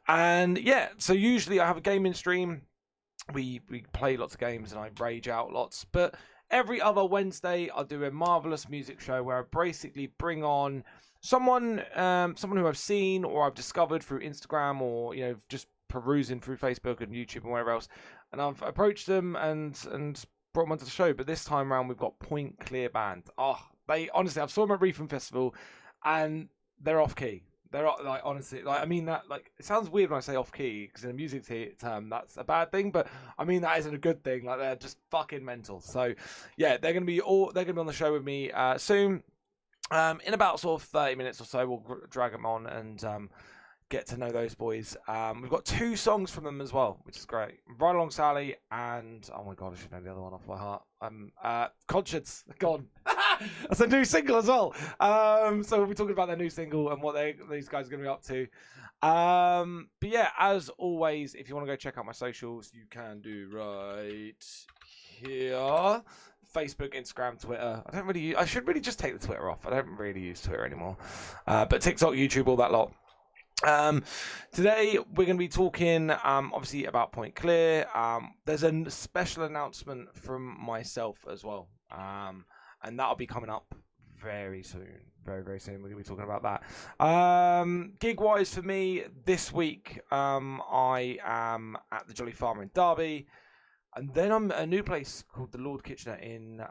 And yeah, so usually I have a gaming stream. We play lots of games and I rage out lots. But every other Wednesday, I'll do a Marvellous music show where I basically bring on someone who I've seen or I've discovered through Instagram or just perusing through Facebook and YouTube and wherever else. And I've approached them and brought them onto the show. But this time around, we've got Point Clear Band. Oh, they honestly, I've saw them at Reefing Festival, and they're off key. They're like, honestly, like, I mean that, like, it sounds weird when I say off key because in a music term that's a bad thing, but I mean that isn't a good thing. Like, they're just fucking mental. So yeah, they're gonna be on the show with me soon. In about sort of 30 minutes or so, we'll drag them on and get to know those boys. We've got 2 songs from them as well, which is great. Right Along Sally and, oh my god, I should know the other one off by heart. Conscience, gone. That's a new single as well. So we'll be talking about their new single and what these guys are going to be up to. But yeah, as always, if you want to go check out my socials, you can do right here. Facebook, Instagram, Twitter. I should really just take the Twitter off. I don't really use Twitter anymore. But TikTok, YouTube, all that lot. Today we're going to be talking obviously about Point Clear. There's a special announcement from myself as well, and that'll be coming up very soon, very soon. We're going to be talking about that. Gig wise for me this week, I am at the Jolly Farmer in Derby, and then I'm at a new place called the Lord Kitchener in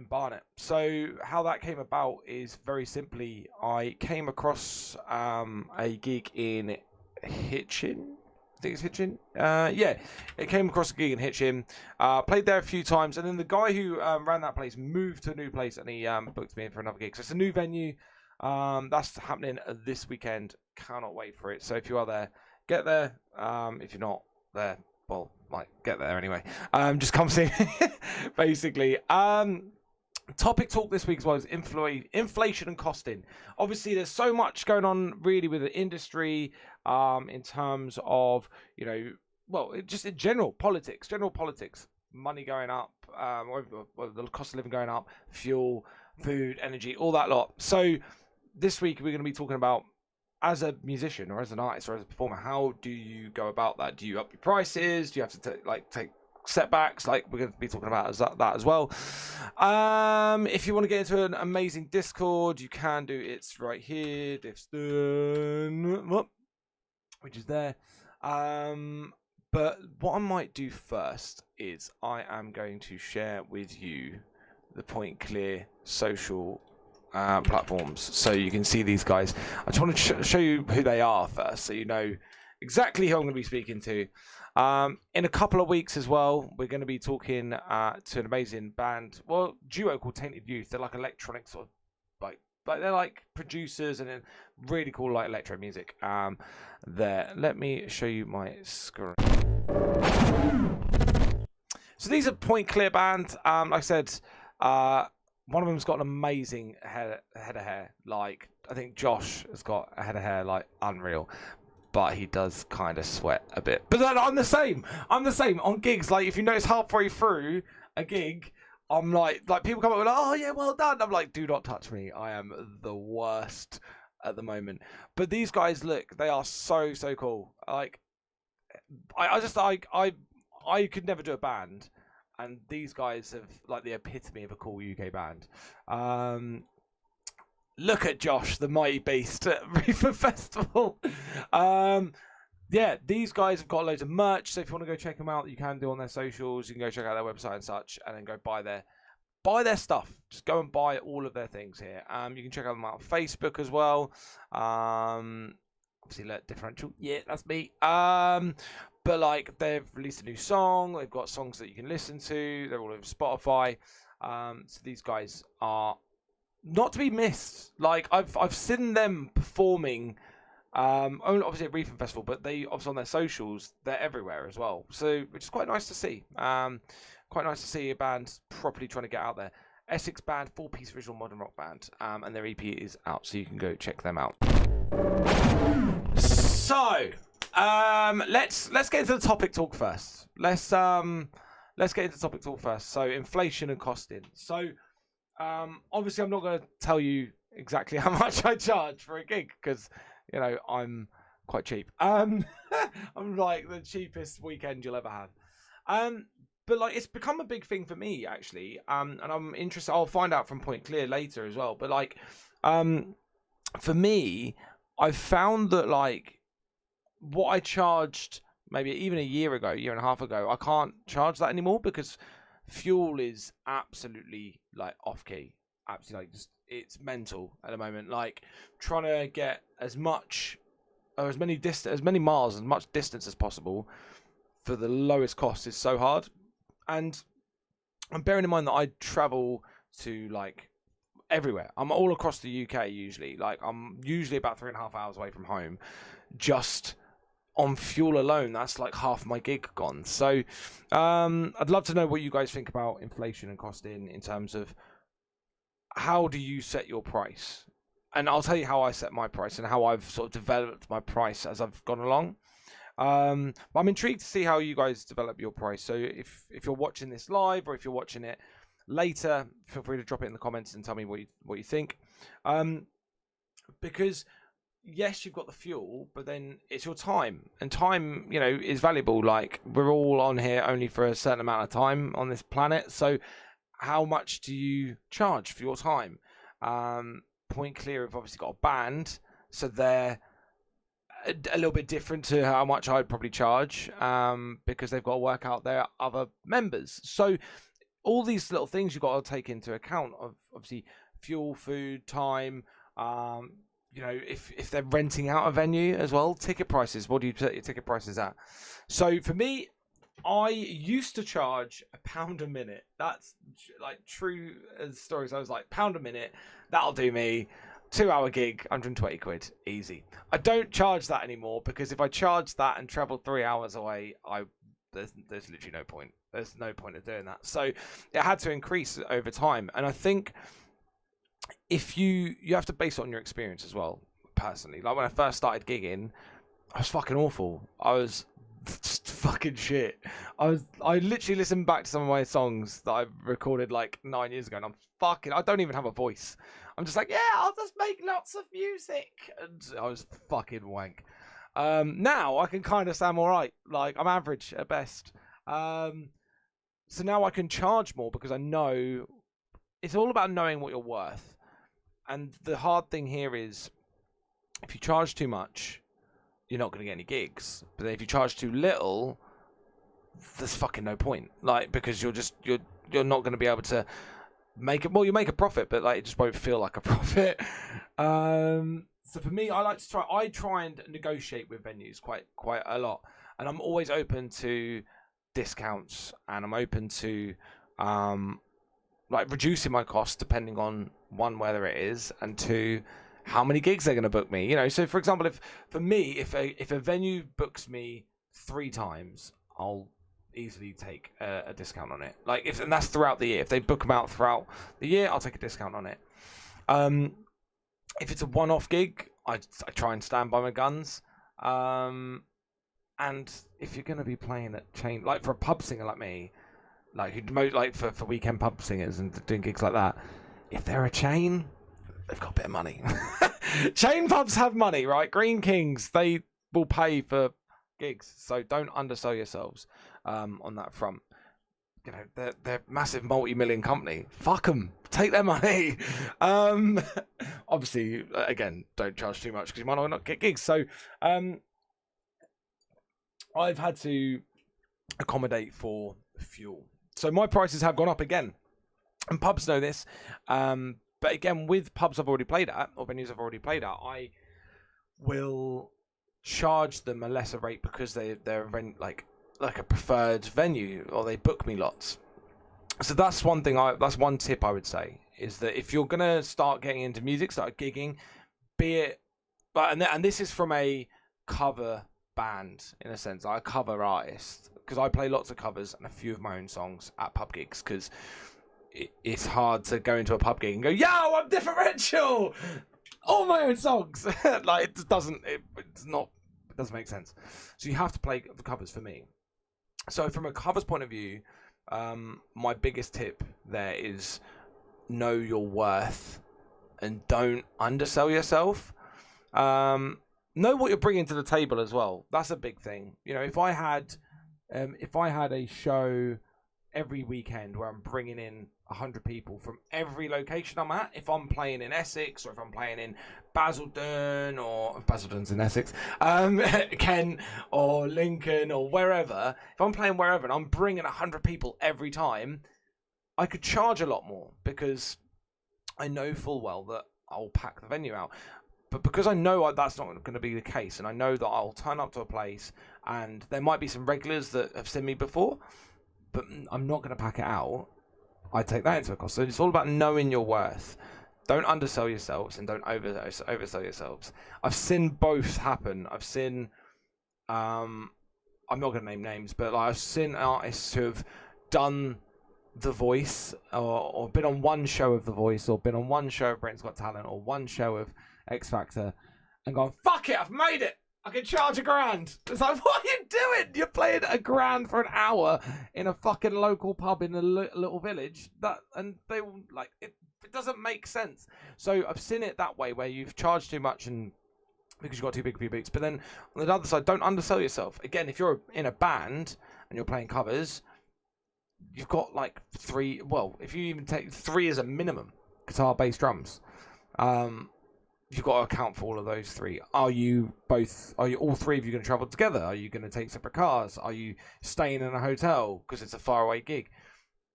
Barnet. So how that came about is very simply, I came across a gig in Hitchin. I think it's Hitchin. Yeah, it came across a gig in Hitchin. Played there a few times, and then the guy who ran that place moved to a new place, and he booked me in for another gig. So it's a new venue. That's happening this weekend. Cannot wait for it. So if you are there, get there. If you're not there, well, like, get there anyway. Just come see. Basically. Topic talk this week as well is inflation and costing. Obviously, there's so much going on really with the industry in terms of, just in general politics, money going up, or the cost of living going up, fuel, food, energy, all that lot. So this week we're going to be talking about, as a musician or as an artist or as a performer, how do you go about that? Do you up your prices? Do you have to take setbacks? Like, we're going to be talking about that as well. If you want to get into an amazing Discord, you can do. It's right here, Diffston, which is there. But what I might do first is I am going to share with you the Point Clear social platforms, so you can see these guys. I just want to show you who they are first, so you know exactly who I'm going to be speaking to. In a couple of weeks as well, we're going to be talking to an amazing duo called Tainted Youth. They're like electronic sort of, like they're like producers and really cool, like, electro music. There, let me show you my screen. So these are Point Clear Band. Like I said, one of them's got an amazing head of hair. Like, I think Josh has got a head of hair like unreal. But he does kind of sweat a bit. But then I'm the same on gigs. Like, if you notice halfway through a gig, I'm like people come up with, oh yeah, well done. I'm like, do not touch me. I am the worst at the moment. But these guys, look, they are so cool. Like, I could never do a band, and these guys have like the epitome of a cool UK band. Look at Josh, the mighty beast at Reefer Festival. Yeah, these guys have got loads of merch, so if you want to go check them out, you can do on their socials. You can go check out their website and such, and then go buy their stuff. Just go and buy all of their things here. You can check them out on Facebook as well. Obviously, Differential. Yeah, that's me. But like, they've released a new song. They've got songs that you can listen to. They're all over Spotify. So these guys are not to be missed. Like, I've seen them performing, obviously at Reefing Festival, but they obviously on their socials, they're everywhere as well. So, which is quite nice to see. Quite nice to see a band properly trying to get out there. Essex band, 4-piece original modern rock band, and their EP is out, so you can go check them out. So, let's get into the topic talk first. Let's get into topic talk first. So, inflation and costing. So, obviously, I'm not going to tell you exactly how much I charge for a gig because, I'm quite cheap. I'm like the cheapest weekend you'll ever have. But like it's become a big thing for me actually. And I'm interested. I'll find out from Point Clear later as well. But like, for me, I've found that like what I charged maybe even a year and a half ago, I can't charge that anymore because fuel is absolutely like off key. Absolutely, like just it's mental at the moment. Like trying to get as much or as many miles, as much distance as possible for the lowest cost is so hard. And I'm bearing in mind that I travel to like everywhere. I'm all across the UK usually. Like I'm usually about 3.5 hours away from home. Just on fuel alone, that's like half my gig gone. So I'd love to know what you guys think about inflation and costing in terms of how do you set your price? And I'll tell you how I set my price and how I've sort of developed my price as I've gone along. But I'm intrigued to see how you guys develop your price. So if you're watching this live or if you're watching it later, feel free to drop it in the comments and tell me what you think. Because yes, you've got the fuel, but then it's your time, and time, is valuable. Like we're all on here only for a certain amount of time on this planet. So how much do you charge for your time? Point Clear have obviously got a band, so they're a little bit different to how much I'd probably charge, because they've got to work out their other members. So all these little things you've got to take into account of obviously fuel, food, time. If they're renting out a venue as well, ticket prices. What do you set your ticket prices at? So for me, I used to charge £1 a minute. That's like true as stories. I was like, £1 a minute, that'll do me. 2-hour gig, 120 quid, easy. I don't charge that anymore because if I charge that and travel 3 hours away, there's literally no point. There's no point of doing that. So it had to increase over time, and I think if you have to base it on your experience as well. Personally, like when I first started gigging, I was fucking awful. I was just fucking shit. I literally listened back to some of my songs that I recorded like 9 years ago, and I don't even have a voice. I'm just like, yeah, I'll just make lots of music, and I was fucking wank. Now I can kind of sound all right. Like I'm average at best. So now I can charge more because I know it's all about knowing what you're worth. And the hard thing here is if you charge too much, you're not going to get any gigs. But then if you charge too little, there's fucking no point. Like, because you're not going to be able to make it. Well, you make a profit, but like it just won't feel like a profit. So for me, I try and negotiate with venues quite a lot, and I'm always open to discounts, and I'm open to like reducing my costs depending on one, whether it is, and two, how many gigs they're going to book me. So for example, if a venue books me 3 times, I'll easily take a discount on it. Like and that's throughout the year. If they book them out throughout the year, I'll take a discount on it. If it's a one-off gig, I try and stand by my guns. And if you're going to be playing at chain, like for a pub singer like me, like for weekend pub singers and doing gigs like that, if they're a chain, they've got a bit of money. Chain pubs have money, right? Green Kings, they will pay for gigs, so don't undersell yourselves on that front. They're massive multi-million company. Fuck them, take their money. Obviously, again, don't charge too much because you might not get gigs. So I've had to accommodate for fuel. So my prices have gone up again. And pubs know this. But again, with pubs I've already played at, or venues I've already played at, I will charge them a lesser rate because they're like a preferred venue, or they book me lots. So that's one thing. That's one tip I would say, is that if you're gonna start getting into music, start gigging, be it, and this is from a cover band in a sense, like a cover artist, because I play lots of covers and a few of my own songs at pub gigs, because it's hard to go into a pub gig and go, yo, I'm Differential, all my own songs. Like it doesn't make sense. So you have to play the covers for me. So from a covers point of view, my biggest tip there is know your worth and don't undersell yourself. know what you're bringing to the table as well. That's a big thing. You know, if I had a show every weekend where I'm bringing in 100 people from every location I'm at, if I'm playing in Essex or if I'm playing in Basildon, or Basildon's in Essex, Kent or Lincoln or wherever, if I'm playing wherever and I'm bringing 100 people every time, I could charge a lot more because I know full well that I'll pack the venue out. But because I know that's not going to be the case, and I know that I'll turn up to a place and there might be some regulars that have seen me before, but I'm not going to pack it out, I take that into account. So it's all about knowing your worth. Don't undersell yourselves and don't oversell yourselves. I've seen both happen. I've seen, I'm not going to name names, but I've seen artists who have done The Voice, or been on one show of The Voice, or been on one show of Britain's Got Talent, or one show of X Factor, and gone, fuck it, I've made it, I can charge $1,000. It's like, what are you doing? You're playing $1,000 for an hour in a fucking local pub in a little village. And they will, like, it doesn't make sense. So I've seen it that way, where you've charged too much and because you've got too big for your boots. But then on the other side, don't undersell yourself. Again, if you're in a band and you're playing covers, you've got like three. Well, if you even take 3 as a minimum, guitar, bass, drums. You've got to account for all of those 3. Are you all 3 of you going to travel together? Are you going to take separate cars? Are you staying in a hotel because it's a faraway gig?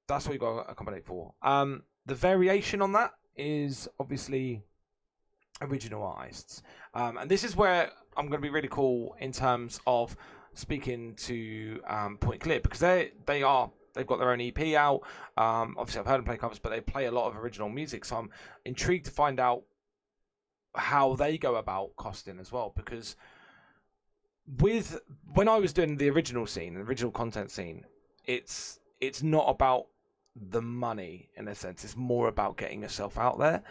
That's what you've got to accommodate for. The variation on that is obviously original artists. And this is where I'm going to be really cool in terms of speaking to Point Clear, because they've got their own EP out. Obviously, I've heard them play covers, but they play a lot of original music. So I'm intrigued to find out how they go about costing as well, because when I was doing the original content scene, it's not about the money in a sense. It's more about getting yourself out there.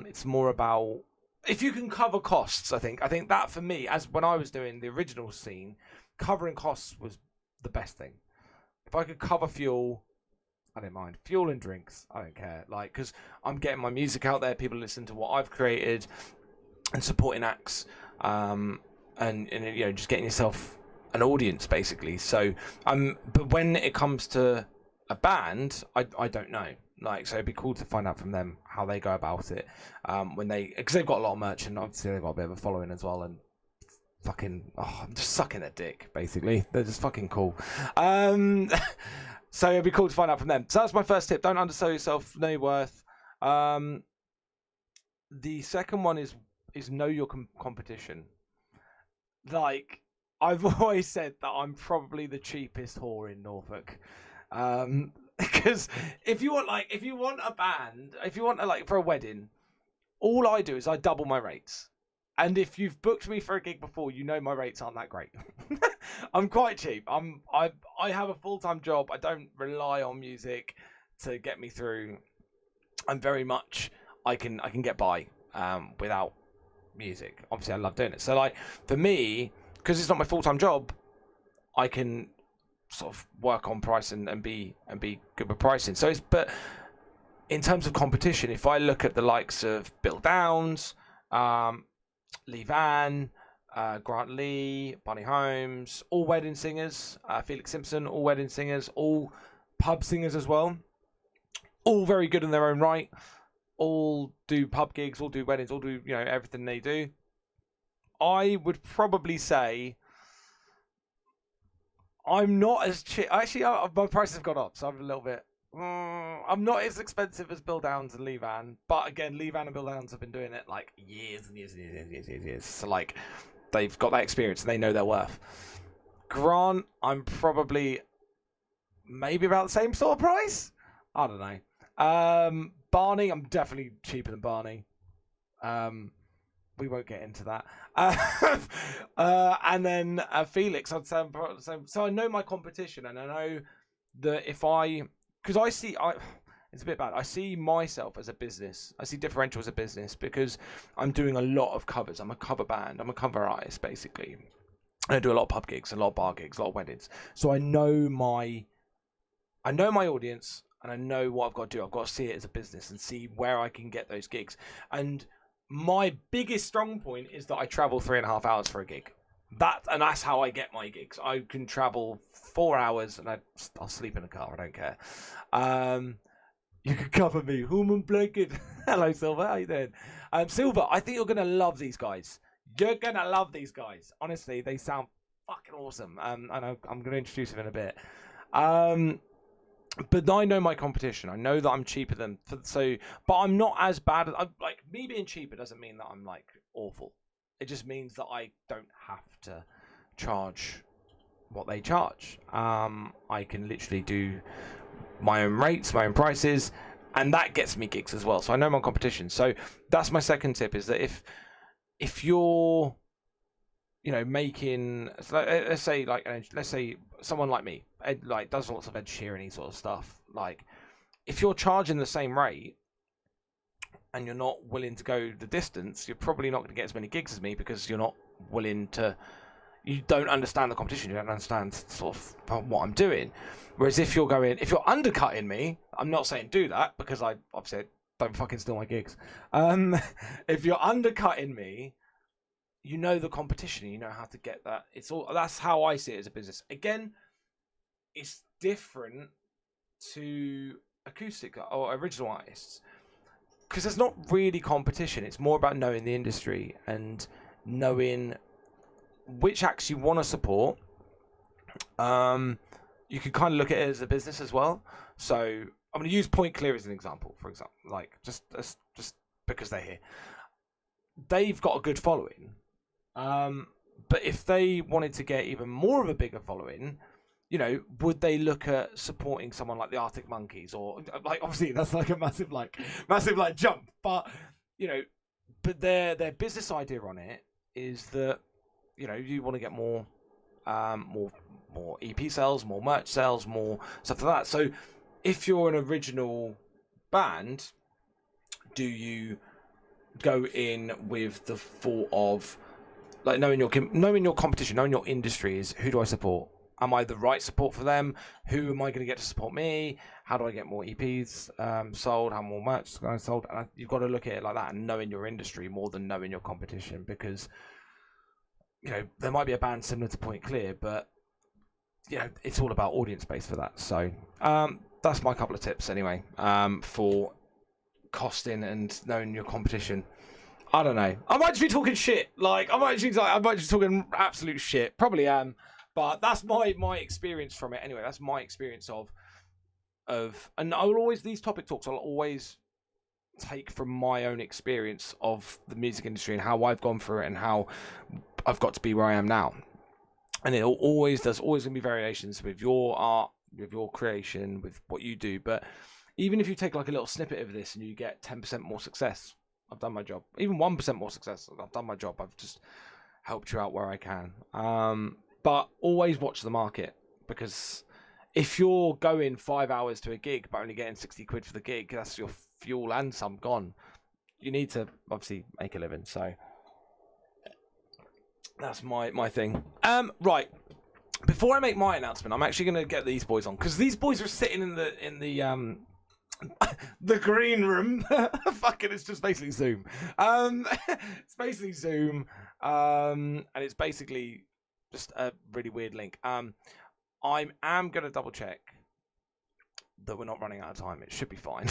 It's more about if you can cover costs. I think that for me, as when I was doing the original scene, covering costs was the best thing. If I could cover fuel, I don't mind. Fuel and drinks, I don't care. Like, because I'm getting my music out there, people listen to what I've created, and supporting acts, and you know, just getting yourself an audience basically. So, but when it comes to a band, I don't know. Like, so it'd be cool to find out from them how they go about it. Because they've got a lot of merch, and obviously they've got a bit of a following as well, and fucking, I'm just sucking their dick basically. They're just fucking cool. So it'd be cool to find out from them. So that's my first tip. Don't undersell yourself. Know your worth. The second one is know your competition. Like, I've always said that I'm probably the cheapest whore in Norfolk. Because if you want a band, for a wedding, all I do is I double my rates. And if you've booked me for a gig before, you know my rates aren't that great. I'm quite cheap. I have a full-time job. I don't rely on music to get me through. I'm very much I can get by without music. Obviously, I love doing it. So like for me, because it's not my full-time job, I can sort of work on pricing and be good with pricing. So but in terms of competition, if I look at the likes of Bill Downs, Lee Van, Grant Lee, Bonnie Holmes, all wedding singers, Felix Simpson, all wedding singers, all pub singers as well, all very good in their own right, all do pub gigs, all do weddings, all do, you know, everything they do. I would probably say I'm not as cheap. Actually, my prices have gone up, so I'm a little bit. I'm not as expensive as Bill Downs and Lee Van, but again, Lee Van and Bill Downs have been doing it like years and years and years. So like, they've got that experience and they know their worth. Grant, I'm probably maybe about the same sort of price. I don't know. Barney, I'm definitely cheaper than Barney. We won't get into that. And then Felix, I'd say, so I know my competition, and I know that because it's a bit bad. I see myself as a business. I see Differential as a business because I'm doing a lot of covers. I'm a cover band. I'm a cover artist, basically. And I do a lot of pub gigs, a lot of bar gigs, a lot of weddings. So I know my audience, and I know what I've got to do. I've got to see it as a business and see where I can get those gigs. And my biggest strong point is that I travel 3.5 hours for a gig. That's how I get my gigs. I can travel 4 hours and I'll sleep in a car. I don't care. You can cover me. Human blanket. Hello, Silver. How you doing? Silver, I think you're gonna love these guys. You're gonna love these guys. Honestly, they sound fucking awesome. And I'm gonna introduce them in a bit. But I know my competition. I know that I'm cheaper than but I'm not as bad as like me being cheaper doesn't mean that I'm like awful. It just means that I don't have to charge what they charge. I can literally do my own rates, my own prices, and that gets me gigs as well. So I know my competition. So that's my second tip: is that if you're, making, let's say someone like me, like does lots of Ed Sheeran sort of stuff. Like, if you're charging the same rate and you're not willing to go the distance, you're probably not going to get as many gigs as me because you're not willing to. You don't understand the competition. You don't understand sort of what I'm doing. Whereas if you're undercutting me, I'm not saying do that because I obviously don't fucking steal my gigs. If you're undercutting me, you know the competition. You know how to get that. That's how I see it as a business. Again, it's different to acoustic or original artists because there's not really competition. It's more about knowing the industry and knowing which acts you want to support. You can kind of look at it as a business as well. So I'm going to use Point Clear as an example, for example, like just because they're here. They've got a good following. But if they wanted to get even more of a bigger following, would they look at supporting someone like the Arctic Monkeys or like obviously that's like a massive jump, but but their business idea on it is that you want to get more EP sales, more merch sales, more stuff like that. So if you're an original band, do you go in with the thought of like knowing your competition, knowing your industry is who do I support? Am I the right support for them? Who am I going to get to support me? How do I get more EPs sold? How more merch sold? And you've got to look at it like that and knowing your industry more than knowing your competition because there might be a band similar to Point Clear, but it's all about audience base for that. So that's my couple of tips anyway for costing and knowing your competition. I don't know. I might just be talking shit. Like I might just be talking absolute shit. Probably am, but that's my experience from it anyway. That's my experience of, and I will always these topic talks. I'll always take from my own experience of the music industry and how I've gone through it and how I've got to be where I am now. And there's always going to be variations with your art, with your creation, with what you do. But even if you take like a little snippet of this and you get 10% more success, I've done my job. Even 1% more success, I've done my job. I've just helped you out where I can. But always watch the market because if you're going 5 hours to a gig but only getting 60 quid for the gig, that's your fuel and some gone. You need to obviously make a living. So that's my thing. Right. Before I make my announcement, I'm actually going to get these boys on because these boys are sitting in the the green room. Fucking, it's just basically Zoom. It's basically Zoom, and it's basically just a really weird link. I am going to double check that we're not running out of time. It should be fine.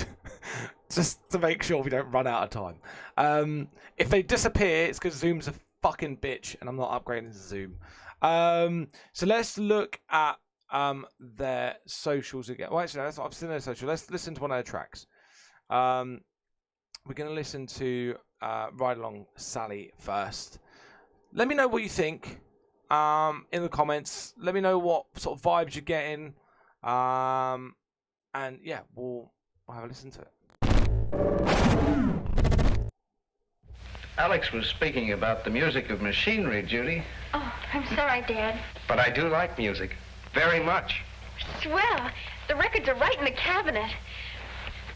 Just to make sure we don't run out of time. If they disappear, it's because Zoom's a fucking bitch, and I'm not upgrading to Zoom. So let's look at their socials again. Well, actually, no, I've seen their social. Let's listen to one of their tracks. We're going to listen to Ride Along Sally first. Let me know what you think in the comments. Let me know what sort of vibes you're getting. And yeah, we'll have a listen to it. Alex was speaking about the music of machinery, Judy. Oh, I'm sorry, Dad. But I do like music. Very much. Swell. The records are right in the cabinet.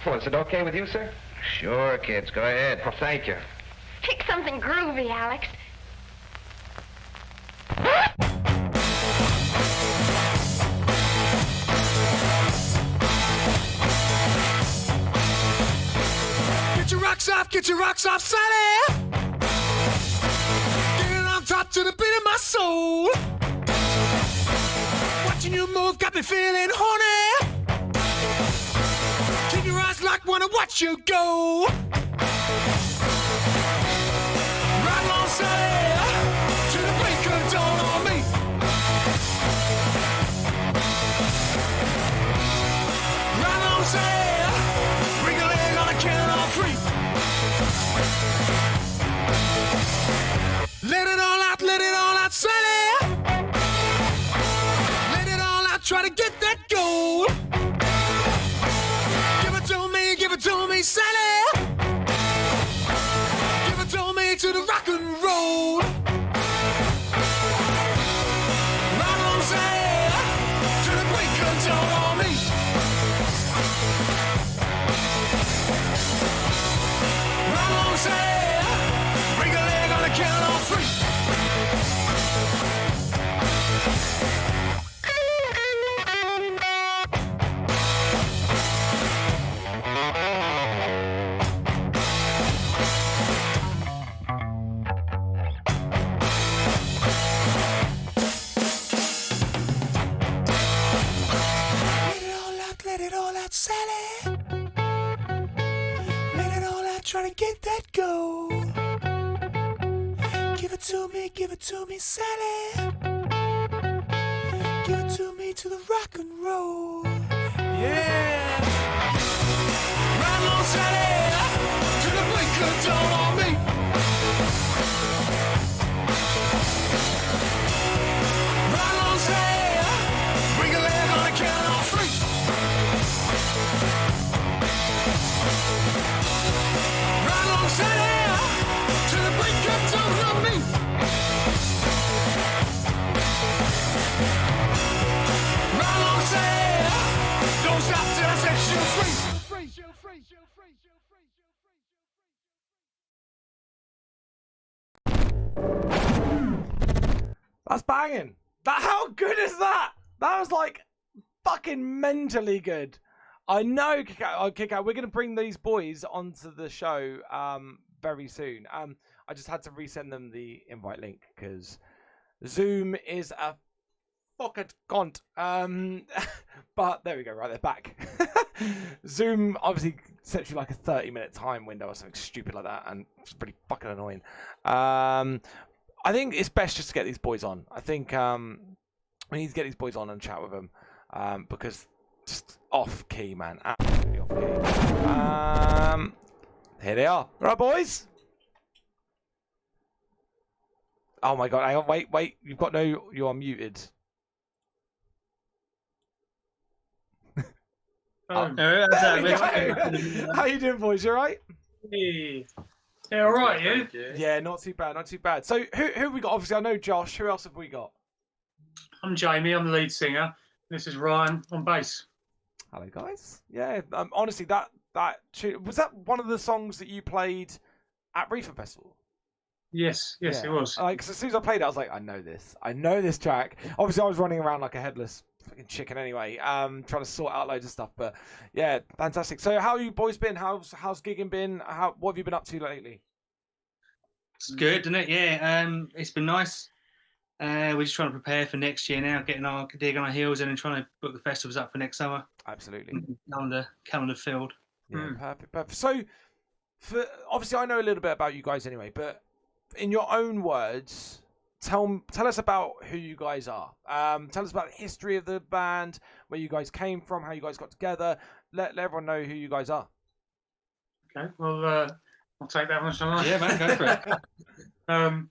Well, is it okay with you, sir? Sure, kids. Go ahead. Well, thank you. Pick something groovy, Alex. Get your rocks off, Get your rocks off, Sally. Getting on top to the beat of my soul. Watching you move got me feeling horny. Keep your eyes locked, wanna watch you go. Right on, Sally, to the break of dawn on me. Right on, Sally, bring a leg on a count on three. Let it all out, Sally. Let it all out, try to get that gold. Give it to me, Sally. Give it to me to the rock and roll. Right on, Sally, to the break of dawn on me. Right on, Sally, bring a leg on the count on three. Let it all out, Sally. Let it all out, try to get that gold. Give it to me, Sally. Give it to me to the rock and roll. Yeah. Right on, Sally, to the break of dawn on me. Right on, Sally, bring a leg on the count on three. Right on, Sally, to the break of dawn on me. Right on, Sally, don't stop till I set you free. That's banging. How good is that? That was like fucking mentally good. I know, Kick-Out, we're going to bring these boys onto the show very soon. I just had to resend them the invite link because Zoom is a fucking cunt. But there we go, right, they're back. Zoom obviously sets you like a 30-minute time window or something stupid like that, and it's pretty fucking annoying. I think it's best just to get these boys on. I think we need to get these boys on and chat with them because just off key, man, absolutely off key. Here they are. All right, boys. Oh my god! Hang on, wait. You are muted. Oh, There we go. How you doing, boys? You all right? hey. Yeah, all right, you? Yeah, not too bad. So who have we got? Obviously, I know Josh. Who else have we got? I'm Jamie. I'm the lead singer. This is Ryan on bass. Hello, guys. Yeah, honestly, that tune, was that one of the songs that you played at Reefer Festival? Yes, Yeah. it was. Like, 'cause as soon as I played it, I was like, I know this track. Obviously, I was running around like a headless fucking chicken anyway, trying to sort out loads of stuff. But yeah, fantastic. So, how have you boys been? How's gigging been? What have you been up to lately? It's good, isn't it? Yeah, it's been nice. We're just trying to prepare for next year now, getting our dig on our heels and then trying to book the festivals up for next summer. Absolutely. Calendar filled. Yeah, perfect. So, obviously, I know a little bit about you guys anyway, but in your own words, tell us about who you guys are. Tell us about the history of the band, where you guys came from, how you guys got together. Let everyone know who you guys are. Okay, well, I'll take that one, shall I? Yeah, man, go for it.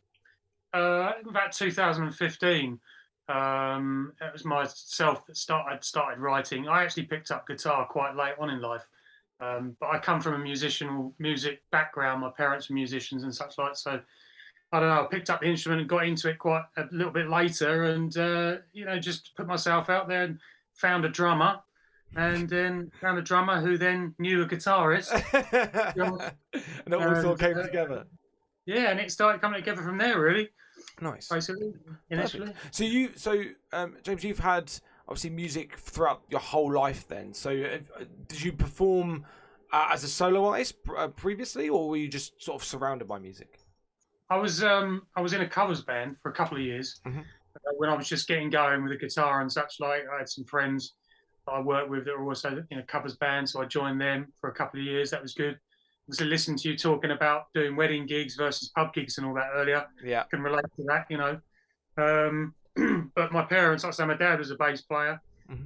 About 2015, it was myself that started writing. I actually picked up guitar quite late on in life, but I come from a music background. My parents were musicians and such like, so I don't know. I picked up the instrument and got into it quite a little bit later, and just put myself out there and found a drummer, and then found a drummer who then knew a guitarist. And it all sort of came together. Yeah, and it started coming together from there, really. Nice. Basically, initially. Perfect. So James, you've had obviously music throughout your whole life then. So did you perform as a solo artist previously, or were you just sort of surrounded by music? I was in a covers band for a couple of years when I was just getting going with the guitar and such like. I had some friends that I worked with that were also in a covers band, so I joined them for a couple of years. That was good. So listening to you talking about doing wedding gigs versus pub gigs and all that earlier, Yeah. can relate to that, you know. But my parents, like I say, my dad was a bass player,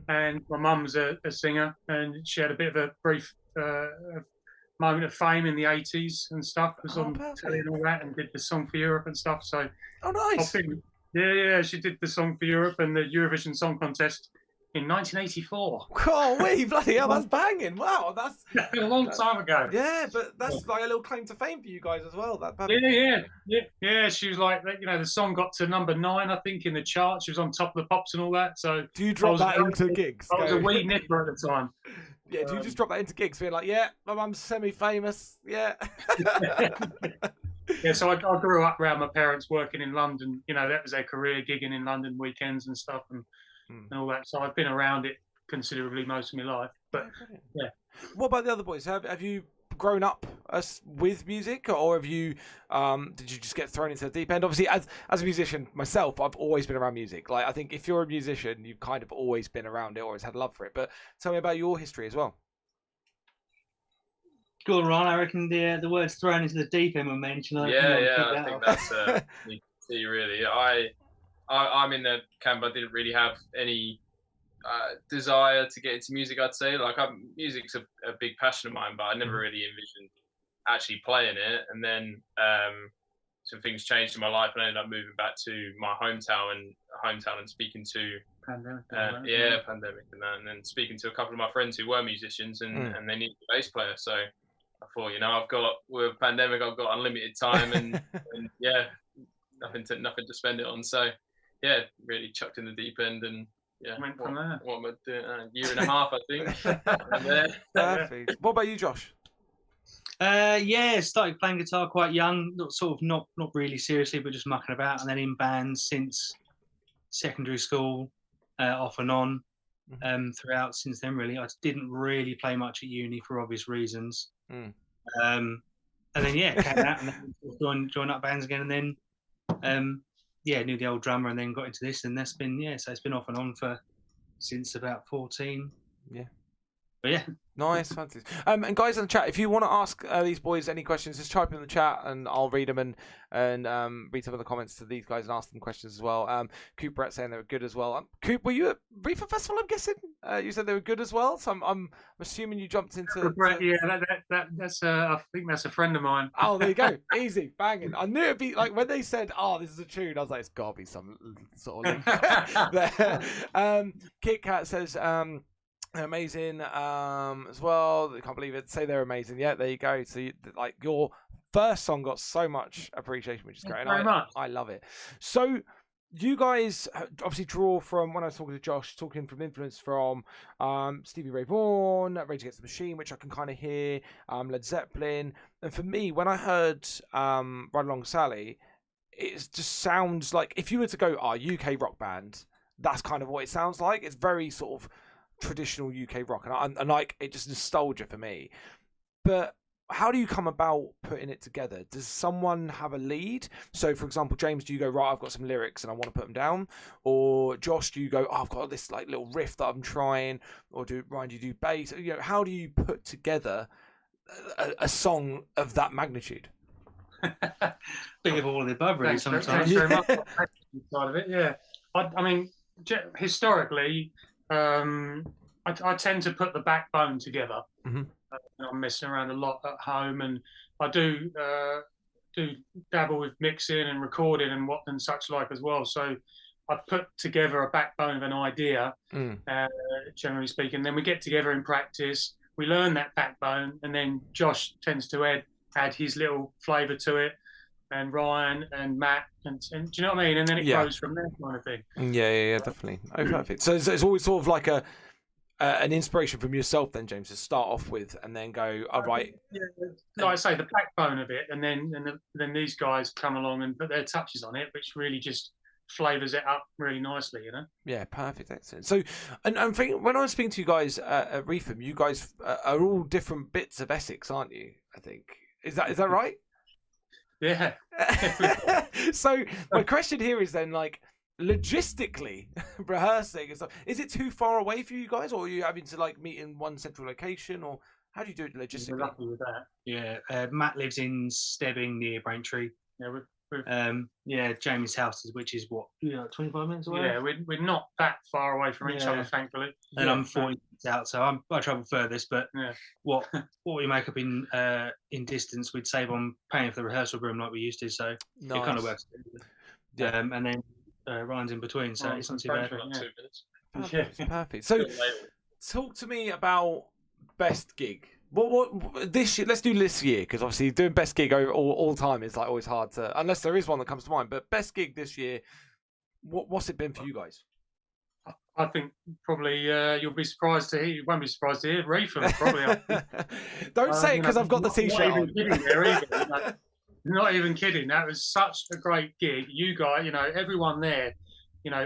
and my mum was a singer, and she had a bit of a brief moment of fame in the 80s and stuff. It was on telly and all that, and did the Song for Europe and stuff. So, nice. Yeah, she did the Song for Europe and the Eurovision Song Contest in 1984. Oh, wait, bloody hell, that's banging. Wow, that's a long time ago. Yeah, but that's like a little claim to fame for you guys as well. Yeah. She was like, you know, the song got to number 9, I think, in the chart. She was on top of the pops and all that. So do you drop that into gigs? I was a wee nipper at the time. Yeah, do you just drop that into gigs, being like, yeah, my mum's semi-famous, yeah. Yeah, so I grew up around my parents working in London. You know, that was their career, gigging in London weekends and stuff and all that. So I've been around it considerably most of my life. But yeah. What about the other boys? Have you grown up with music, or have you did you just get thrown into the deep end? Obviously, as a musician myself, I've always been around music. Like, I think if you're a musician, you've kind of always been around it, always had love for it. But tell me about your history as well. Go on, Ron. I reckon the words thrown into the deep end were mentioned. I think that's key, really. I'm in the camp. I didn't really have any desire to get into music, I'd say. Like, music's a big passion of mine, but I never really envisioned actually playing it. And then some things changed in my life, and I ended up moving back to my hometown and speaking to pandemic and that, and then speaking to a couple of my friends who were musicians, and they needed a bass player. So I thought, you know, with pandemic, I've got unlimited time and yeah, nothing to spend it on. So yeah, really chucked in the deep end, and yeah, what am I doing? A year and a half, I think. Perfect. What about you, Josh? Started playing guitar quite young, not really seriously, but just mucking about, and then in bands since secondary school, off and on, throughout since then. Really, I didn't really play much at uni for obvious reasons. And then came out and then joined up bands again, and then knew the old drummer, and then got into this, and that's been so it's been off and on since about 14. Yeah. But yeah. Nice, fantastic. And guys in the chat, if you want to ask these boys any questions, just type in the chat and I'll read them and read some of the comments to these guys and ask them questions as well. Coop Brett saying they were good as well. Coop, were you at Reefer Festival? I'm guessing you said they were good as well. So I'm assuming you jumped into. Brett, yeah, that's I think that's a friend of mine. Oh, there you go, easy, banging. I knew it'd be like when they said, "Oh, this is a tune." I was like, "It's gotta be some sort of link." Kit Kat says. Amazing as well. I can't believe it. Say they're amazing. Yeah, there you go. So your first song got so much appreciation, which is great. Very much. I love it. So you guys obviously draw from, when I was talking to Josh, talking from influence from Stevie Ray Vaughan, Rage Against the Machine, which I can kind of hear, Led Zeppelin. And for me, when I heard Ride Along Sally, it just sounds like, if you were to go, UK rock band, that's kind of what it sounds like. It's very sort of traditional UK rock, and like, it just nostalgia for me. But how do you come about putting it together? Does someone have a lead? So for example, James, do you go, right, I've got some lyrics and I want to put them down? Or Josh, do you go, I've got this like little riff that I'm trying? Or Ryan, do you do bass? You know, how do you put together a song of that magnitude? Bit of all of the above, really. Sometimes. Very much side of it, yeah. I mean, historically, I tend to put the backbone together. I'm messing around a lot at home, and I do dabble with mixing and recording and such like as well. So I put together a backbone of an idea, generally speaking. Then we get together in practice. We learn that backbone, and then Josh tends to add his little flavour to it, and Ryan and Matt, and do you know what I mean? And then it goes from there, kind of thing. Yeah, definitely. Oh, perfect. So it's always sort of like an inspiration from yourself, then, James, to start off with, and then go, all right. Yeah, like I say, the backbone of it, and then these guys come along and put their touches on it, which really just flavours it up really nicely, you know. Yeah, perfect, excellent. So, and I'm thinking when I was speaking to you guys at Reefham, you guys are all different bits of Essex, aren't you? I think is that right? Yeah. So my question here is then, like, logistically rehearsing and stuff, is it too far away for you guys, or are you having to like meet in one central location, or how do you do it We're logistically? lucky with that. Yeah, Matt lives in Stebbing near Braintree. Yeah, Yeah, Jamie's house is, which is what, 25 minutes away. yeah, we're not that far away from each Yeah. other, thankfully. And I'm 40 minutes out, so I travel furthest. But Yeah. what we make up in distance, we'd save on paying for the rehearsal room like we used to. So it kind Nice. of works. Yeah. And then Ryan's in between, so it's not too bad. Not Yeah. 2 minutes. Perfect, perfect. So talk to me about best gig. What this year? Let's do this year, because obviously doing best gig all time is like always hard to, unless there is one that comes to mind. But best gig this year, what's it been for you guys? I think probably you'll be surprised to hear. You won't be surprised to hear Reefham probably. Don't say it, because I've got the T-shirt Not even on. kidding there either. Like, not even kidding. That was such a great gig. You guys, everyone there,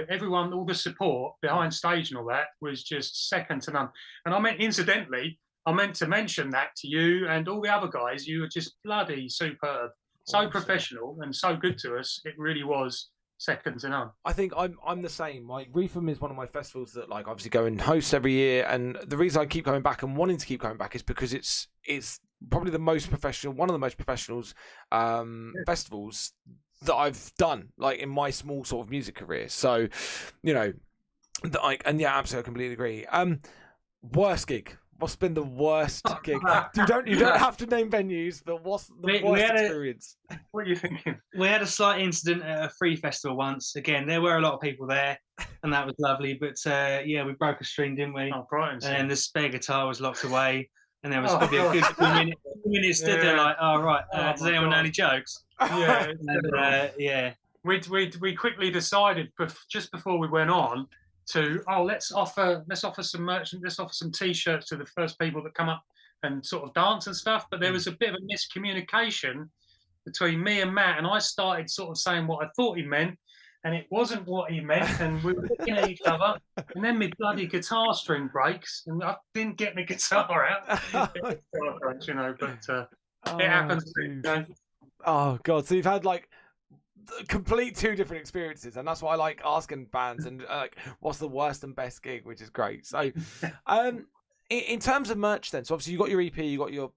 everyone, all the support behind stage and all that was just second to none. And I meant, incidentally, I meant to mention that to you and all the other guys. You were just bloody superb, so Awesome. professional and so good to us. It really was second to none. I think I'm the same. Like, Reefham is one of my festivals that, like, obviously go and host every year, and the reason I keep coming back and wanting to keep coming back is because it's probably the most professional, one of the most professionals festivals that I've done, like, in my small sort of music career. So, and yeah, absolutely, I completely agree. Worst gig. What's been the worst gig? You don't have to name venues, but what's the worst experience? What are you thinking? We had a slight incident at a free festival once. Again, there were a lot of people there, and that was lovely. But yeah, we broke a string, didn't we? Oh, Brighton. And the spare guitar was locked away, and there was probably a good few minutes stood there like, oh right, does anyone know any jokes? Yeah, And, yeah. We quickly decided just before we went on to let's offer some merchant, let's offer some T-shirts to the first people that come up and sort of dance and stuff. But there was a bit of a miscommunication between me and Matt, and I started sort of saying what I thought he meant, and it wasn't what he meant, and we were looking at each other, and then my bloody guitar string breaks, and I didn't get my guitar out. But it happens. Oh god, so you've had like complete two different experiences, and that's why I like asking bands and like what's the worst and best gig, which is great. So in terms of merch then, so obviously you got your EP, you got your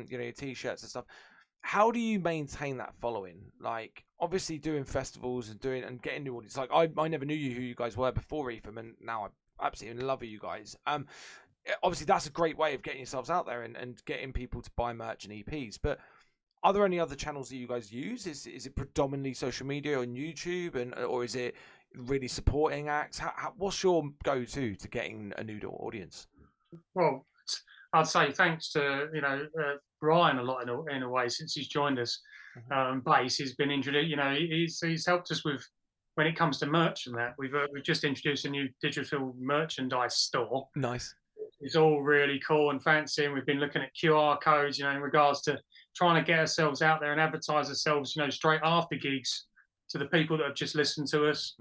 your T-shirts and stuff. How do you maintain that following? Like, obviously doing festivals and getting new audience. Like, I never knew who you guys were before Reefham, and now I absolutely in love with you guys. Obviously that's a great way of getting yourselves out there and getting people to buy merch and EPs, but are there any other channels that you guys use? Is it predominantly social media on YouTube, or is it really supporting acts? What's your go-to to getting a new audience? Well, I'd say thanks to Brian a lot in a way since he's joined us. Bass, he's been introduced. He's helped us with when it comes to merch and that. We've just introduced a new digital merchandise store. Nice. It's all really cool and fancy, and we've been looking at QR codes, in regards to trying to get ourselves out there and advertise ourselves, straight after gigs to the people that have just listened to us,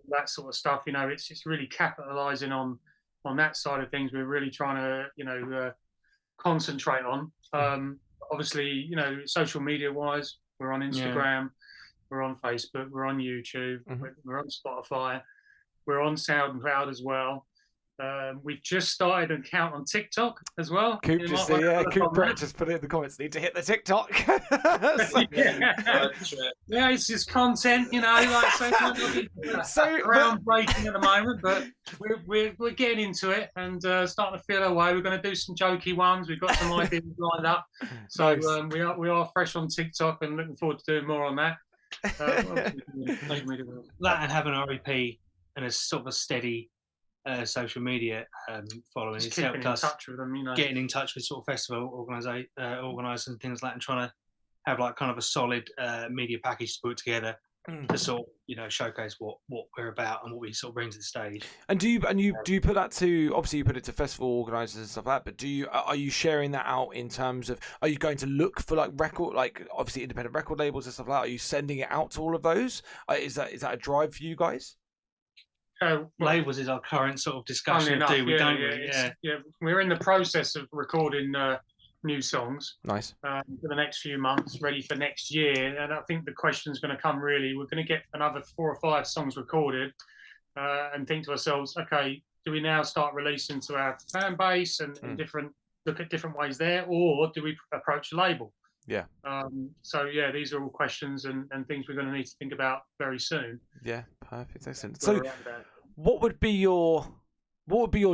that sort of stuff. It's really capitalising on that side of things. We're really trying to, concentrate on. Obviously, social media wise, we're on Instagram, we're on Facebook, we're on YouTube, we're on Spotify, we're on SoundCloud as well. We've just started an account on TikTok as well. Coop just put it in the comments. Need to hit the TikTok. Yeah, it's just content, like so groundbreaking at the moment, but we're getting into it and starting to feel our way. We're going to do some jokey ones. We've got some ideas lined up, so nice. We are fresh on TikTok and looking forward to doing more on that. That and having an REP and a sort of a steady social media following. Just it's keeping helped in us touch with them, getting in touch with sort of festival organisers and things like that, and trying to have like kind of a solid media package to put together. to sort of, showcase what we're about and what we sort of bring to the stage. And do you put that to, obviously you put it to festival organisers and stuff like that, but are you sharing that out in terms of, are you going to look for like obviously independent record labels and stuff like that? Are you sending it out to all of those? Is that a drive for you guys? Labels is our current sort of discussion. We're in the process of recording new songs. Nice. For the next few months, ready for next year. And I think the question's going to come really, we're going to get another 4 or 5 songs recorded and think to ourselves, okay, do we now start releasing to our fan base and look at different ways there, or do we approach a label? Yeah. These are all questions and things we're going to need to think about very soon. Yeah, perfect. Excellent. So what would be your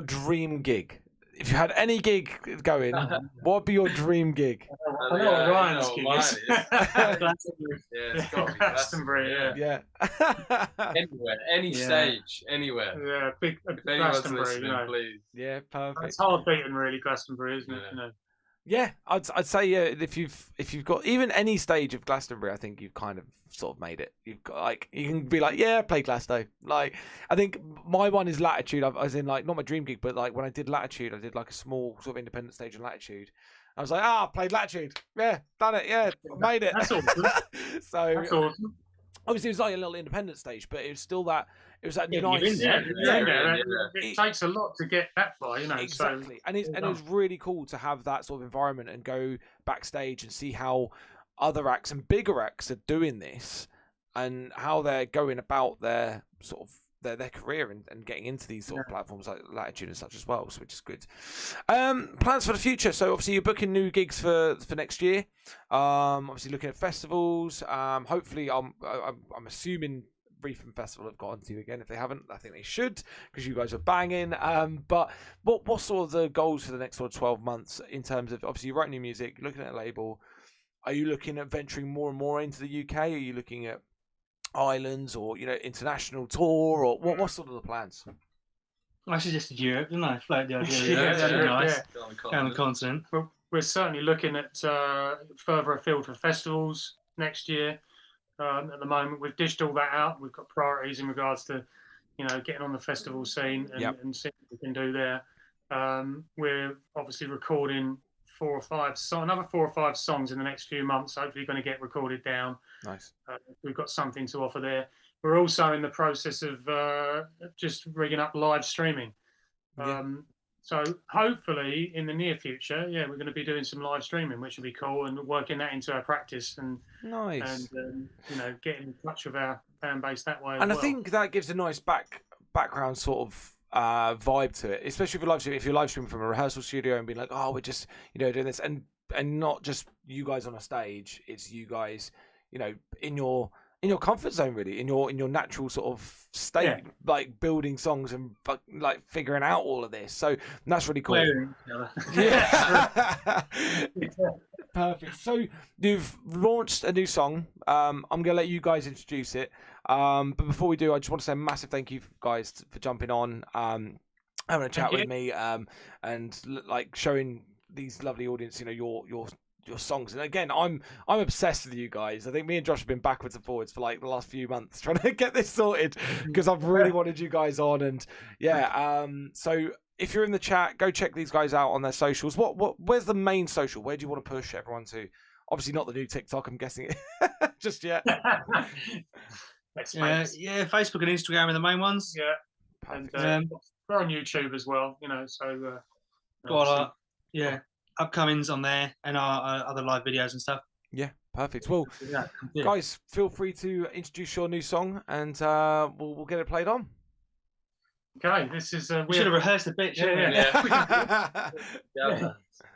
dream gig? If you had any gig going, what would be your dream gig? I know what Ryan's gig is. It's got to be Glastonbury. Yeah. Anywhere, any stage, anywhere. Yeah, big If anyone's Glastonbury, listening, please. Yeah, perfect. It's hard beaten, really, Glastonbury, isn't it? Yeah, I'd say if you've got even any stage of Glastonbury, I think you've kind of sort of made it. You've got you can be like, yeah, play Glasgow. I think my one is Latitude. As in not my dream gig, but when I did Latitude, I did a small sort of independent stage in Latitude. I was like, played Latitude. Yeah, done it. Yeah, made it. That's awesome. That's awesome. Obviously, it was a little independent stage, but it was still that. It was that nice. It takes a lot to get that far, Exactly, so, and it was really cool to have that sort of environment and go backstage and see how other acts and bigger acts are doing this, and how they're going about their sort of their career and getting into these sort of platforms like Latitude and such as well, so which is good. Plans for the future. So obviously you're booking new gigs for next year. Obviously looking at festivals. Hopefully I'm assuming Reefing Festival have got onto you again. If they haven't, I think they should, because you guys are banging. But what sort of the goals for the next sort of 12 months in terms of, obviously you write new music, you're looking at a label. Are you looking at venturing more and more into the UK? Are you looking at islands or international tour, or what's sort of the plans? I suggested Europe, didn't I? Float the idea. That'd be nice. Down the continent. Well, we're certainly looking at further afield for festivals next year. At the moment, we've dished all that out. We've got priorities in regards to, getting on the festival scene and seeing what we can do there. We're obviously recording another 4 or 5 songs in the next few months. Hopefully, going to get recorded down. Nice. We've got something to offer there. We're also in the process of just rigging up live streaming. So hopefully in the near future, we're going to be doing some live streaming, which will be cool, and working that into our practice and nice, and getting in touch with our fan base that way. And I think that gives a nice background sort of vibe to it, especially if you're live streaming from a rehearsal studio and being like, oh, we're just doing this, and not just you guys on a stage. It's you guys, in your comfort zone, really, in your natural sort of state, like building songs and like figuring out all of this. So that's really cool. Yeah. Perfect. So you've launched a new song. I'm gonna let you guys introduce it. But before we do, I just want to say a massive thank you guys for jumping on, having a chat with me, and like showing these lovely audience, your songs. And again, I'm obsessed with you guys. I think me and Josh have been backwards and forwards for like the last few months trying to get this sorted, because I've really wanted you guys on. And so if you're in the chat, go check these guys out on their socials. Where's the main social? Where do you want to push everyone to? Obviously not the new TikTok, I'm guessing it just yet. Facebook and Instagram are the main ones. And we're on YouTube as well, so got upcomings on there and our other live videos and stuff. Yeah, perfect. Well, guys, feel free to introduce your new song, and we'll get it played on. Okay, this is we should have rehearsed a bit.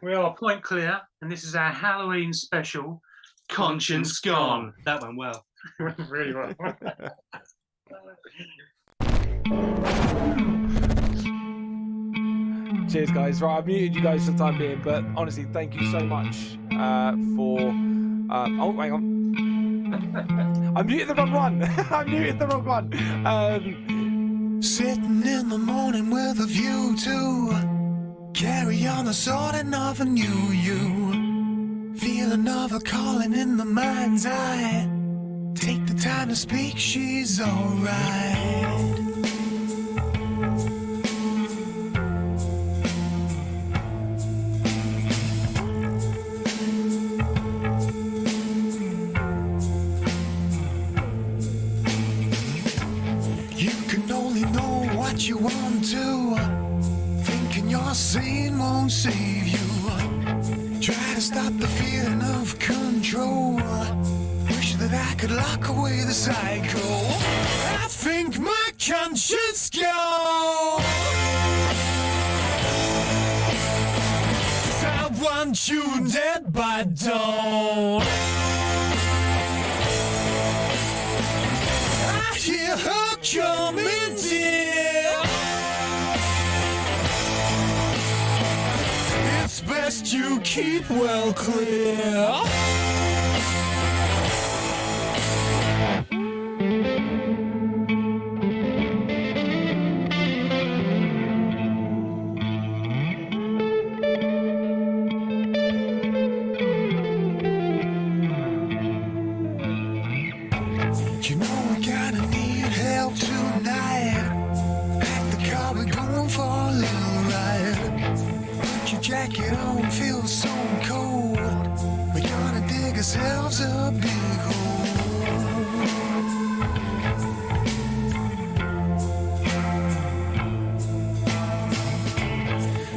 We are Point Clear, and this is our Halloween special, Conscience Gone. That went well. Really well. Cheers, guys. Right, I've muted you guys for the time being, but honestly, thank you so much for. Oh, hang on. I muted the wrong one. I muted the wrong one. Sitting in the morning with a view to carry on the sorting of a new you. Feel another calling in the mind's eye. Take the time trying to speak, she's alright. You can only know what you want to. Thinking you're sane won't save you. Try to stop the feeling of control. Wish that I could lock away the cycle. I think my conscience go. 'Cause I want you dead, but don't. I hear her coming, dear. It's best you keep well clear. You know we kinda need help tonight. Pack the car, we're going for a little ride. Put your jacket on, feels so cold. We're gonna dig ourselves a big hole.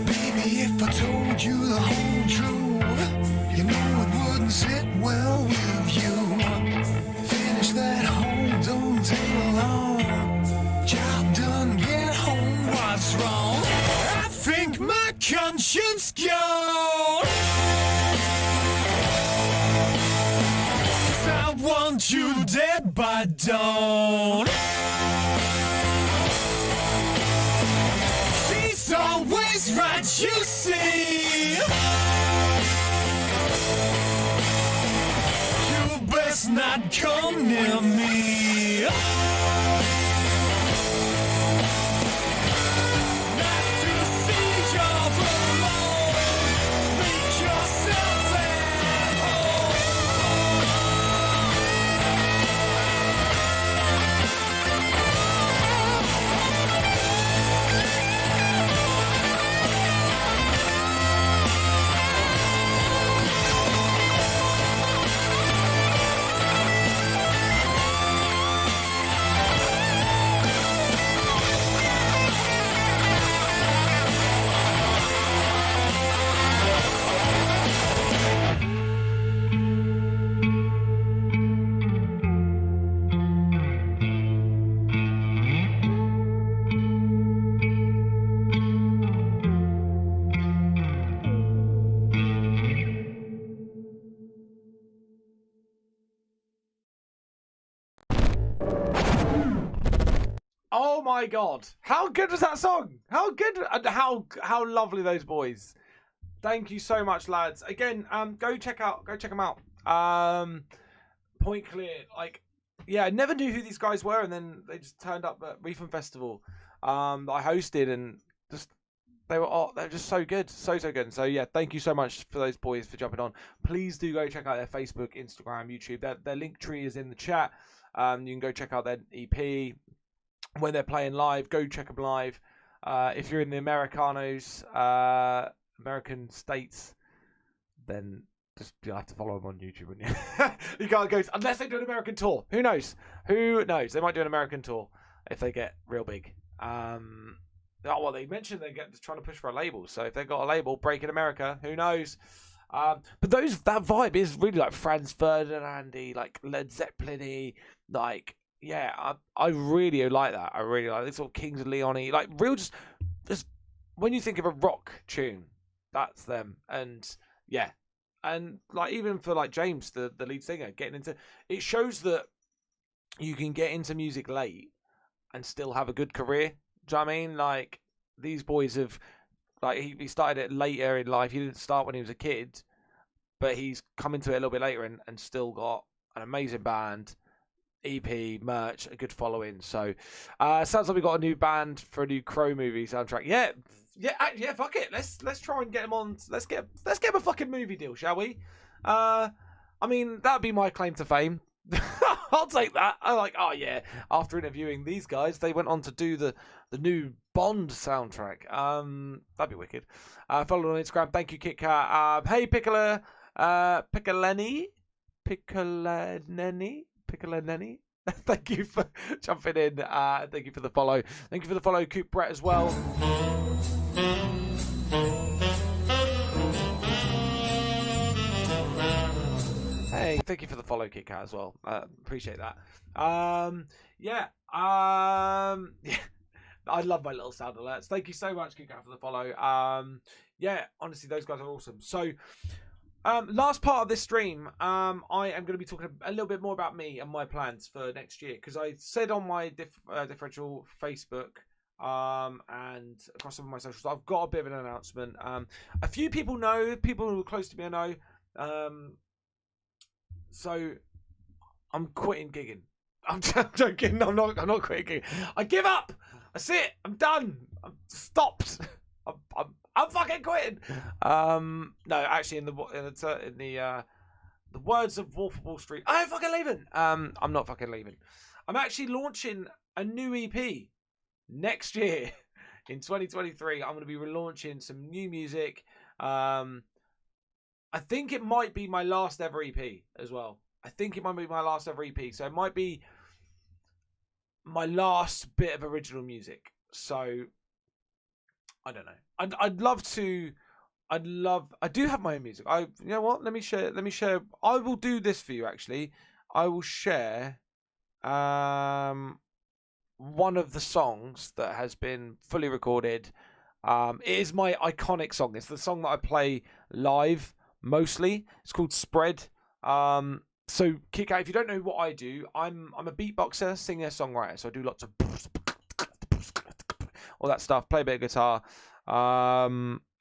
Baby, if I told you the whole truth, you know it wouldn't sit well with you. Finish that hole, don't take long. Job done, get home, what's wrong? I think my conscience gone. 'Cause I want you dead, but don't. She's always right, you see. You best not come near me. Nice to see you're alone. Make yourself at home. Oh my god, how good was that song? How good and how lovely those boys. Thank you so much, lads. Again, go check them out. Point Clear, like, yeah, I never knew who these guys were, and then they just turned up at Reefing Festival that I hosted, and just they're just so good, so good. And so yeah, thank you so much for those boys for jumping on. Please do go check out their Facebook, Instagram, YouTube. Their link tree is in the chat. You can go check out their EP. When they're playing live, go check them live. If you're in the Americanos, American states, then just you'll have to follow them on YouTube, wouldn't you? You can't go unless they do an American tour. Who knows? Who knows? They might do an American tour if they get real big. Well, they mentioned they're trying to push for a label. So if they've got a label, Break in America, who knows? But that vibe is really like Franz Ferdinand-y, like Led Zeppelin-y, like. Yeah, I really like that. I really like this sort of Kings of Leon-y, like real just when you think of a rock tune, that's them. And yeah, and like even for like James, the lead singer, getting into it shows that you can get into music late and still have a good career. Do you know what I mean? Like these boys have, like he started it later in life. He didn't start when he was a kid, but he's come into it a little bit later and still got an amazing band. EP, merch, a good following. So sounds like we got a new band for a new Crow movie soundtrack. Yeah, fuck it. Let's try and get him on. Let's get him a fucking movie deal, shall we? I mean, that'd be my claim to fame. I'll take that. I'm like, oh yeah. After interviewing these guys, they went on to do the new Bond soundtrack. That'd be wicked. Follow on Instagram. Thank you, KitKat. Hey, Piccola, Piccolenny. Thank you for jumping in. Thank you for the follow. Thank you for the follow, Coop Brett, as well. Hey, thank you for the follow, KitKat, as well. Appreciate that. Yeah. I love my little sound alerts. Thank you so much, KitKat, for the follow. Yeah, honestly, those guys are awesome. So, last part of this stream, I am going to be talking a little bit more about me and my plans for next year, because I said on my Differential Facebook and across some of my socials, I've got a bit of an announcement. A few people know, people who are close to me know. So I'm quitting gigging. I'm joking. I'm not quitting gigging. I give up. That's it. I'm done. I'm stopped. I'm fucking quitting. No, actually, in the words of Wolf of Wall Street, I ain't fucking leaving. I'm not fucking leaving. I'm actually launching a new EP next year in 2023. I'm going to be relaunching some new music. I think it might be my last ever EP as well. I think it might be my last ever EP. So it might be my last bit of original music. So I don't know. I'd love to. I do have my own music. You know what? Let me share. I will do this for you. Actually, I will share one of the songs that has been fully recorded. It is my iconic song. It's the song that I play live mostly. It's called Spread. So KitKat, if you don't know what I do, I'm a beatboxer, singer, songwriter. So I do lots of all that stuff. Play a bit of guitar,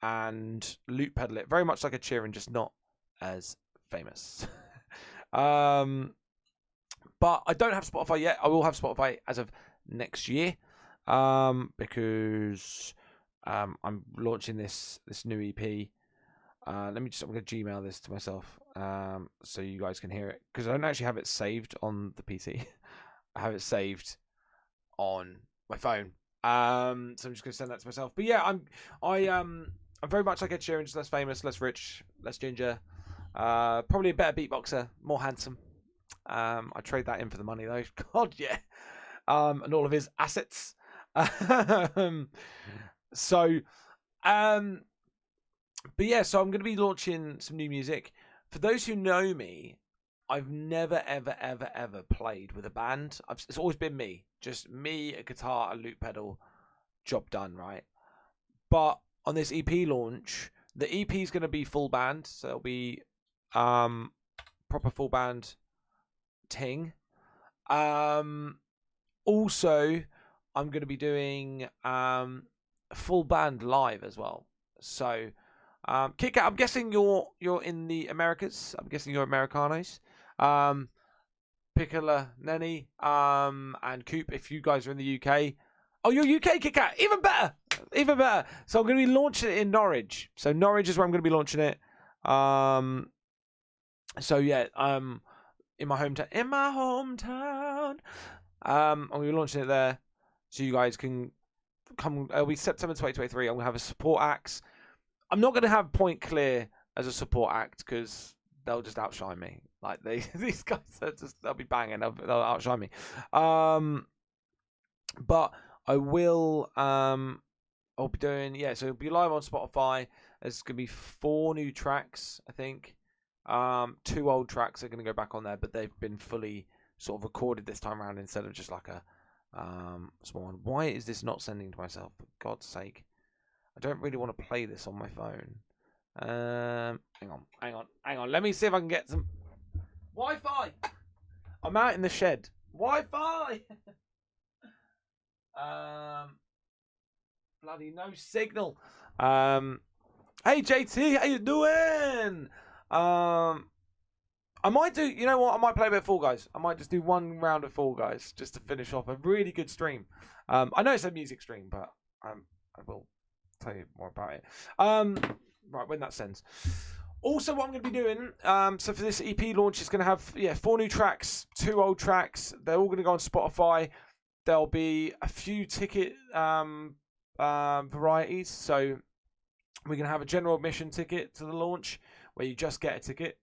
and loop pedal it. Very much like a cheering, just not as famous. But I don't have Spotify yet. I will have Spotify as of next year, because I'm launching this new EP. I'm going to Gmail this to myself, so you guys can hear it, because I don't actually have it saved on the PC. I have it saved on my phone. So I'm just going to send that to myself. But yeah, I'm very much like Ed Sheeran, just less famous, less rich, less ginger. Probably a better beatboxer, more handsome. I trade that in for the money though. God, yeah. And all of his assets. But yeah, so I'm going to be launching some new music. For those who know me, I've never, ever played with a band. It's always been me. Just me, a guitar, a loop pedal, job done, right? But on this EP launch, the EP is going to be full band. So it'll be proper full band ting. Also, I'm going to be doing full band live as well. So, KitKat, I'm guessing you're in the Americas. I'm guessing you're Americanos. Piccola, Nenny, and Coop, if you guys are in the UK. Oh, you're UK, KitKat. Even better. So I'm going to be launching it in Norwich. So Norwich is where I'm going to be launching it. So yeah, in my hometown. I'm going to be launching it there, so you guys can come. It'll be September 2023. I'm going to have a support act. I'm not going to have Point Clear as a support act, because they'll just outshine me. Like these guys, they'll be banging. They'll outshine me. But I will. I'll be doing, yeah. So it'll be live on Spotify. There's going to be 4 new tracks, I think. 2 old tracks are going to go back on there, but they've been fully sort of recorded this time around instead of just like a small one. Why is this not sending to myself? For God's sake. I don't really want to play this on my phone. Hang on. Let me see if I can get some Wi-Fi. I'm out in the shed. Wi-Fi. Bloody no signal. Hey JT, how you doing? I might do. You know what? I might play a bit of Fall Guys. I might just do 1 round of Fall Guys just to finish off a really good stream. I know it's a music stream, but I will tell you more about it. Right, when that sends. Also, what I'm going to be doing, so for this EP launch, it's going to have 4 new tracks, 2 old tracks. They're all going to go on Spotify. There'll be a few ticket varieties. So we're going to have a general admission ticket to the launch where you just get a ticket.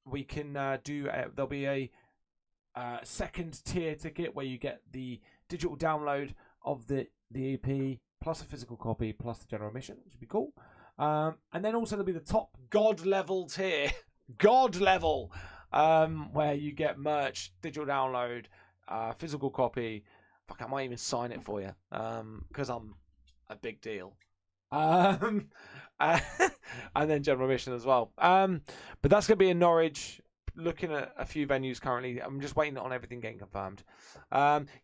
We can there'll be a second tier ticket where you get the digital download of the EP plus a physical copy plus the general admission, which would be cool. And then also there'll be the top God level tier, God level, where you get merch, digital download, physical copy. Fuck, I might even sign it for you, because I'm a big deal. And then general admission as well. But that's going to be in Norwich. Looking at a few venues currently. I'm just waiting on everything getting confirmed.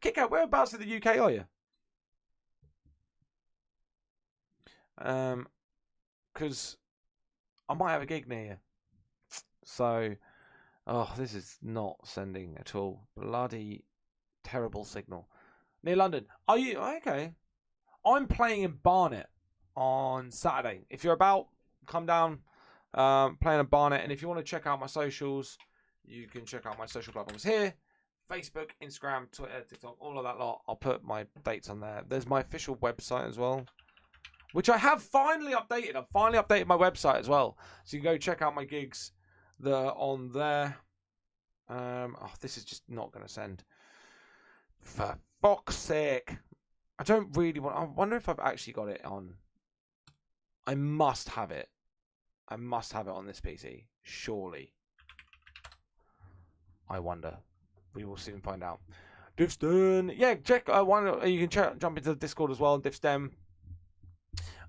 Kick out, whereabouts in the UK are you? Because I might have a gig near you. So, this is not sending at all. Bloody terrible signal. Near London. Are you? Okay. I'm playing in Barnet on Saturday. If you're about, come down. Playing in Barnet. And if you want to check out my socials, you can check out my social platforms here. Facebook, Instagram, Twitter, TikTok, all of that lot. I'll put my dates on there. There's my official website as well, which I have finally updated. I've finally updated my website as well. So you can go check out my gigs that are on there. This is just not going to send. For fuck's sake. I don't really want... I wonder if I've actually got it on. I must have it. I must have it on this PC. Surely. I wonder. We will soon find out. Diffstem. Yeah, check. You can jump into the Discord as well. Diffstem.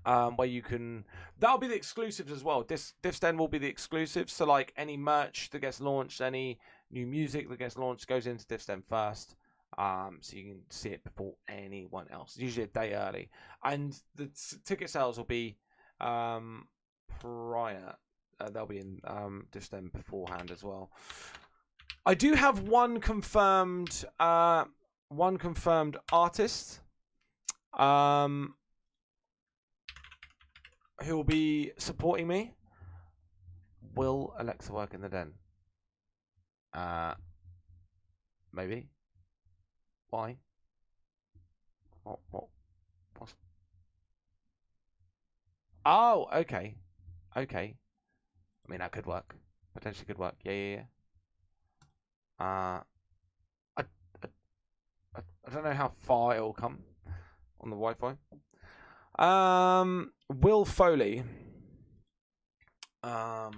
Where you can... That'll be the exclusives as well. Diffstem will be the exclusives. So, like, any merch that gets launched, any new music that gets launched goes into Diffstem first. So you can see it before anyone else. Usually a day early. And the ticket sales will be prior. They'll be in Diffstem beforehand as well. I do have one confirmed artist who will be supporting me. Will Alexa work in the den? Maybe. Why? What's... Oh, okay. Okay. I mean, that could work. Potentially could work. Yeah. I don't know how far it will come on the Wi-Fi. Will Foley. I'm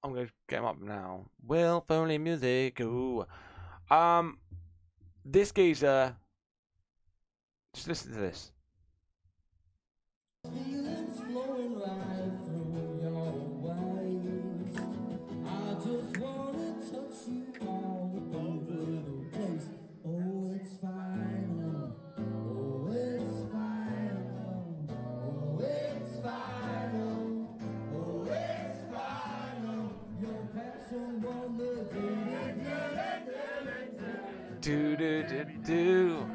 gonna get him up now. Will Foley music. Ooh. This geezer. Just listen to this. Feelings flowing right through your waves. I just wanna touch you all over the place. Oh, it's fine. Oh, it's fine. Oh, it's fine. Oh, it's fine. Your passion won't look Do do do do.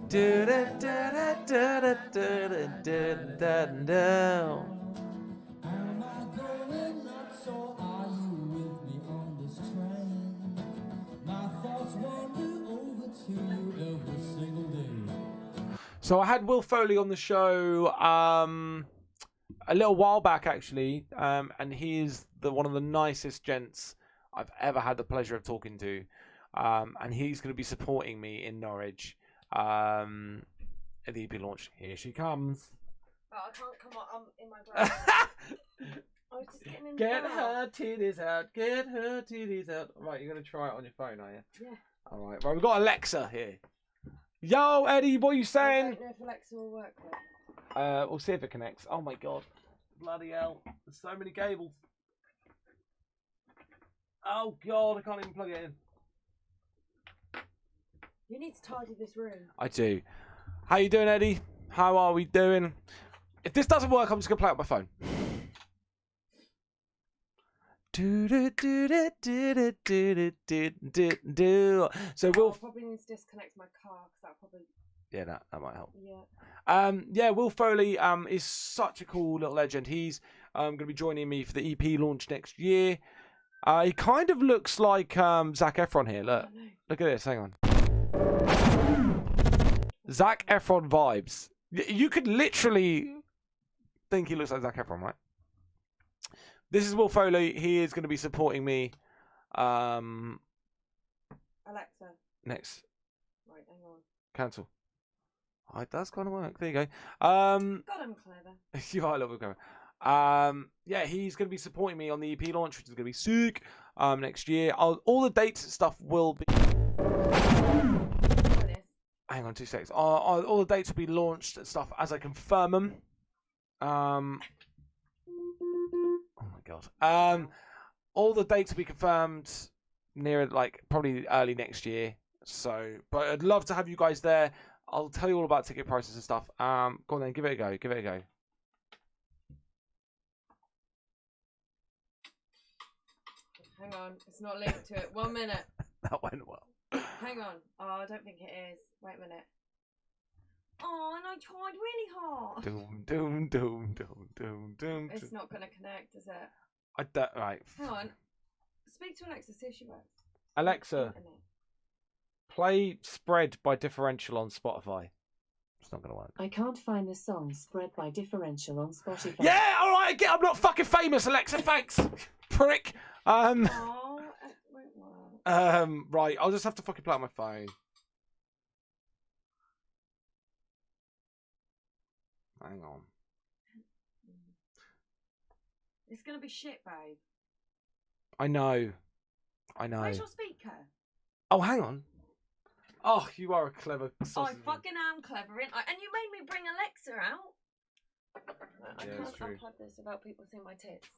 Do da da da da da da da da. Am I going nuts or are you with me on this train? My thoughts wander over to you every single day. So I had Will Foley on the show a little while back actually, and he is one of the nicest gents I've ever had the pleasure of talking to, and he's going to be supporting me in Norwich. At the EP launch. Here she comes. Oh, I can't come on. I'm in my glass. I was just getting in Get the her titties out. Get her titties out. Right, you're going to try it on your phone, are you? Yeah. All right. Right, we've got Alexa here. Yo, Eddie, what are you I saying? don't know if Alexa will work though. We'll see if it connects. Oh my god. Bloody hell. There's so many cables. Oh god, I can't even plug it in. You need to tidy this room. I do. How you doing, Eddie? How are we doing? If this doesn't work, I'm just going to play it on my phone. So we'll probably need to disconnect my car because that probably. yeah, that might help. Yeah. Yeah, Will Foley is such a cool little legend. He's going to be joining me for the EP launch next year. He kind of looks like Zac Efron here. Look, look at this. Hang on. Zac Efron vibes. You could literally think he looks like Zac Efron, right? This is Will Foley. He is going to be supporting me. Alexa. Next. Right, hang on. Cancel. Oh, it does kind of work. There you go. God, I'm clever. You are a little bit clever. Yeah, he's going to be supporting me on the EP launch, which is going to be sick. Next year. All the dates and stuff will be. Hang on 2 seconds. All the dates will be launched and stuff as I confirm them. Oh my god. All the dates will be confirmed near like probably early next year. So, but I'd love to have you guys there. I'll tell you all about ticket prices and stuff. Go on then, give it a go. Give it a go. Hang on, it's not linked to it. 1 minute. That went well. Hang on. Oh, I don't think it is. Wait a minute. Oh, and I tried really hard. Doom, doom, doom, doom, doom, doom. It's not going to connect, is it? Right. Hang on. Speak to Alexa, see if she works. Alexa, play Spread by Differential on Spotify. It's not going to work. I can't find the song Spread by Differential on Spotify. Yeah, all right. I'm not fucking famous, Alexa. Thanks, prick. Oh, it won't work. Right. I'll just have to fucking play on my phone. Hang on. It's going to be shit, babe. I know. Where's your speaker? Oh, hang on. Oh, you are a clever Oh, I sausage. fucking am clever, and you made me bring Alexa out. I can't unplug this without people seeing my tits.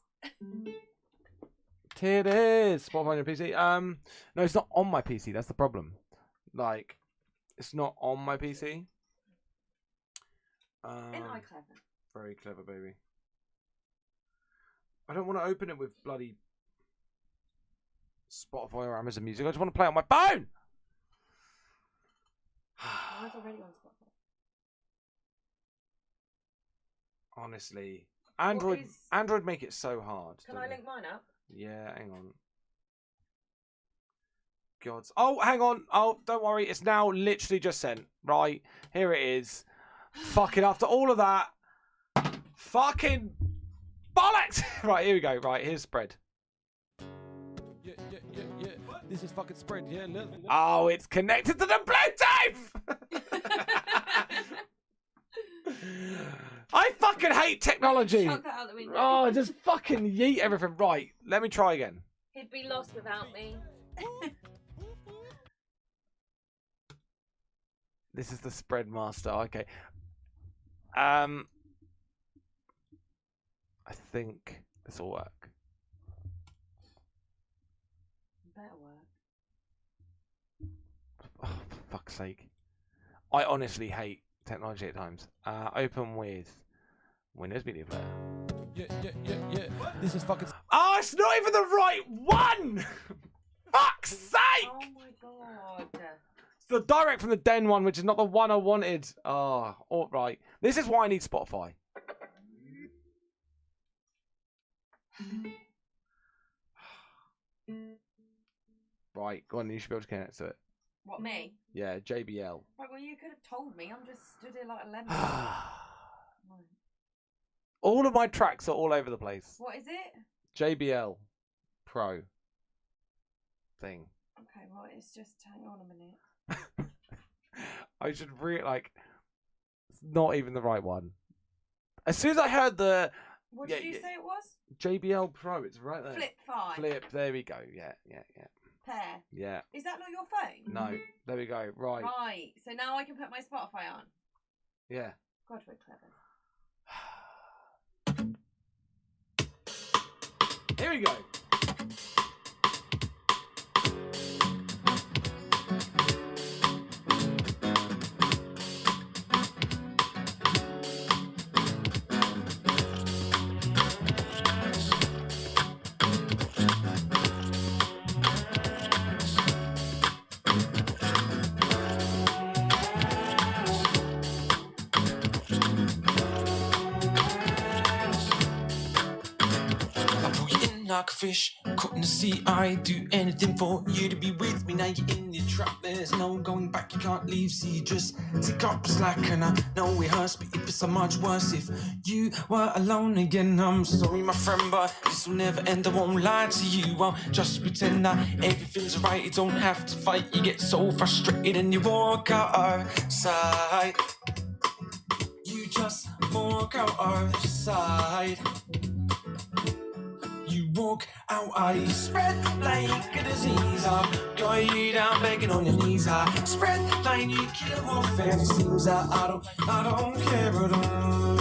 Titties. Spotify on your PC. No, it's not on my PC. That's the problem. Like, it's not on my PC. Ain't I clever? Very clever, baby. I don't want to open it with bloody Spotify or Amazon Music. I just want to play it on my phone. Mine's already on Spotify. Honestly, Android make it so hard. Can I link mine up? Yeah, hang on. Gods. Oh, hang on. Oh, don't worry. It's now literally just sent. Right. Here it is. Fucking after all of that. Fucking bollocks. Right, here we go. Right, here's Spread. Yeah. This is fucking Spread, yeah. Look. Oh, it's connected to the Bluetooth. I fucking hate technology. Chuck that out the window. Oh, just fucking yeet everything. Right, let me try again. He'd be lost without me. This is the Spread Master. Okay. I think this will work. Better work. Oh, for fuck's sake. I honestly hate technology at times. Open with Windows Media Player. Yeah. This is fucking. Oh, it's not even the right one! Fuck's sake! Oh my god. It's the direct from the Den one, which is not the one I wanted. Oh, all right. This is why I need Spotify. Right, go on, you should be able to connect to it. What, me? Yeah, JBL. Right, well, you could have told me. I'm just stood here like a lemon. All of my tracks are all over the place. What is it? JBL Pro thing. Okay, well, it's just, hang on a minute. I should really, like, it's not even the right one. As soon as I heard the... What did you say it was? JBL Pro, it's right there. Flip 5. Flip, there we go. Yeah. Pair. Yeah. Is that not your phone? No, there we go. Right. Right, so now I can put my Spotify on. Yeah. God, we're clever. Here we go. like a fish caught in the sea. I'd do anything for you to be with me. Now you're in your trap, there's no going back, you can't leave. So you just take up slack, and I know it hurts, but it's so much worse if you were alone again. I'm sorry, my friend, but this will never end. I won't lie to you, I'll just pretend that everything's right. You don't have to fight, you get so frustrated and you walk outside. You just walk outside. You walk out, I spread like a disease. I'll go you down begging on your knees. I spread like nuclear warfare. It seems that I don't care at all.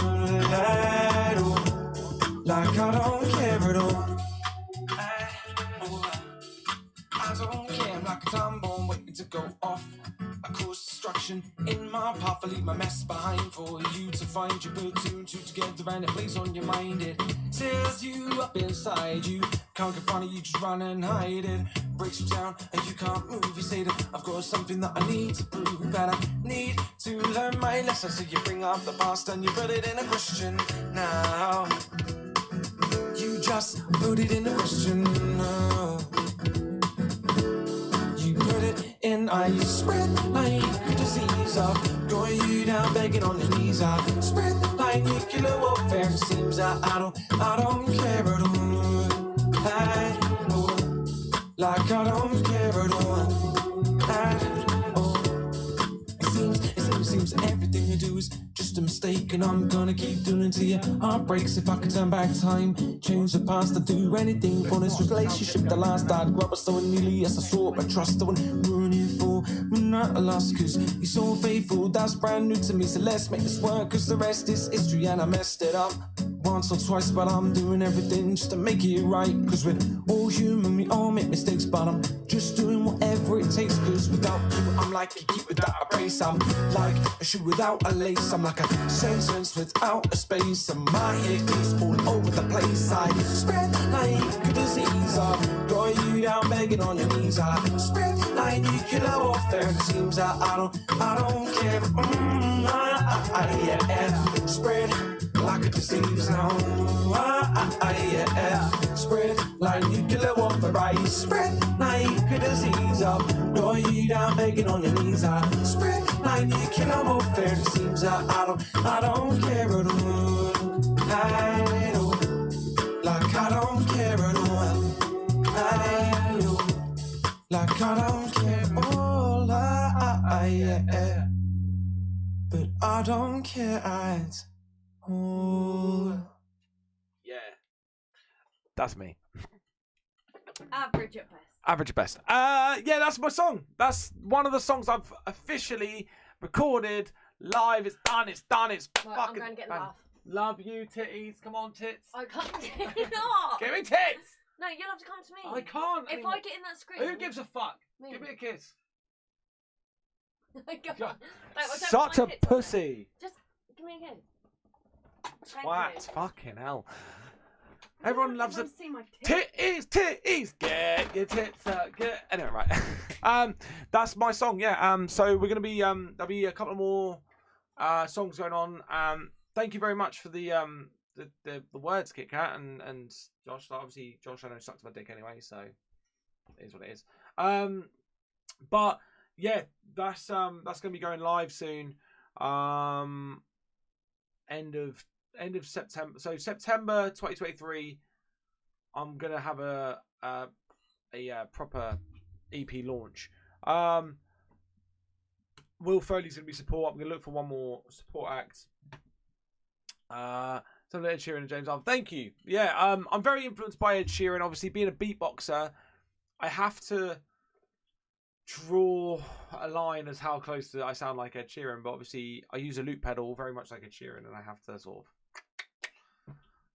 Like I don't care at all. I don't care, I'm like a time bomb waiting to go off. I cause destruction in my path. I leave my mess behind for you to find. You put two and two together and it plays on your mind. It tears you up inside. You can't get front of you, just run and hide it. Breaks you down and you can't move. You say that I've got something that I need to prove, and I need to learn my lesson. So you bring up the past and you put it in a question now. You just put it in a question now. And I spread like a disease. I'll go you down begging on your knees. I spread like nuclear warfare. It seems that I don't care at all. Like I don't care at all. It seems everything you do is just a mistake, and I'm gonna keep doing it till your heart breaks. If I could turn back time, change the past, I'd do anything for this relationship that last. I'd grab us so nearly, yes I sought my trust. I wouldn't ruin it for, we're not a loss, cause you're so faithful. That's brand new to me, so let's make this work, cause the rest is history. And I messed it up once or twice, but I'm doing everything just to make it right. Cause we're all human, we all make mistakes, but I'm just doing whatever it takes. Cause without you, I'm like a key without a brace. I'm like a shoe without a lace. I'm like a sentence without a space. And my head is all over the place. I spread like a disease. I draw you down begging on your knees. I spread like nuclear warfare. It seems that I don't care. Yeah. Spread like a disease now. Yeah. Spread like nuclear warfare. I spread like a disease. I'll draw you down begging on your knees. I spread like nuclear warfare. It seems that I don't care at all. I don't, like I don't care at all. I don't, like I don't care at all. Yeah. But I don't care at all. Yeah. That's me. Average at best. Average at best. Yeah, that's my song. That's one of the songs I've officially recorded live. It's done. It's Right, fucking. I'm going to get in the bang. bath. Love you, titties. Come on, tits. I can't get it off. Give me tits. No, you'll have to come to me. I can't. If anymore. I get in that screen. Who gives a fuck? Me. Give me a kiss. I can't. Like, I don't Such have a my tits on pussy. there. Just give me a kiss. Thank Twat. you. Fucking hell. Everyone loves I it. see my tits. Titties. Get your tits out. Get. Anyway, right. That's my song. Yeah. So we're gonna be there'll be a couple more songs going on. Thank you very much for the words, Kit Kat and Josh. Obviously, Josh I know sucks my dick anyway, so it is what it is. But yeah, that's gonna be going live soon. End of September. So September 2023, I'm gonna have a proper EP launch. Will Foley's gonna be support. I'm gonna look for one more support act. So Ed Sheeran and James Arthur. Thank you. Yeah, I'm very influenced by Ed Sheeran. Obviously, being a beatboxer, I have to draw a line as how close to I sound like Ed Sheeran. But obviously, I use a loop pedal very much like Ed Sheeran, and I have to sort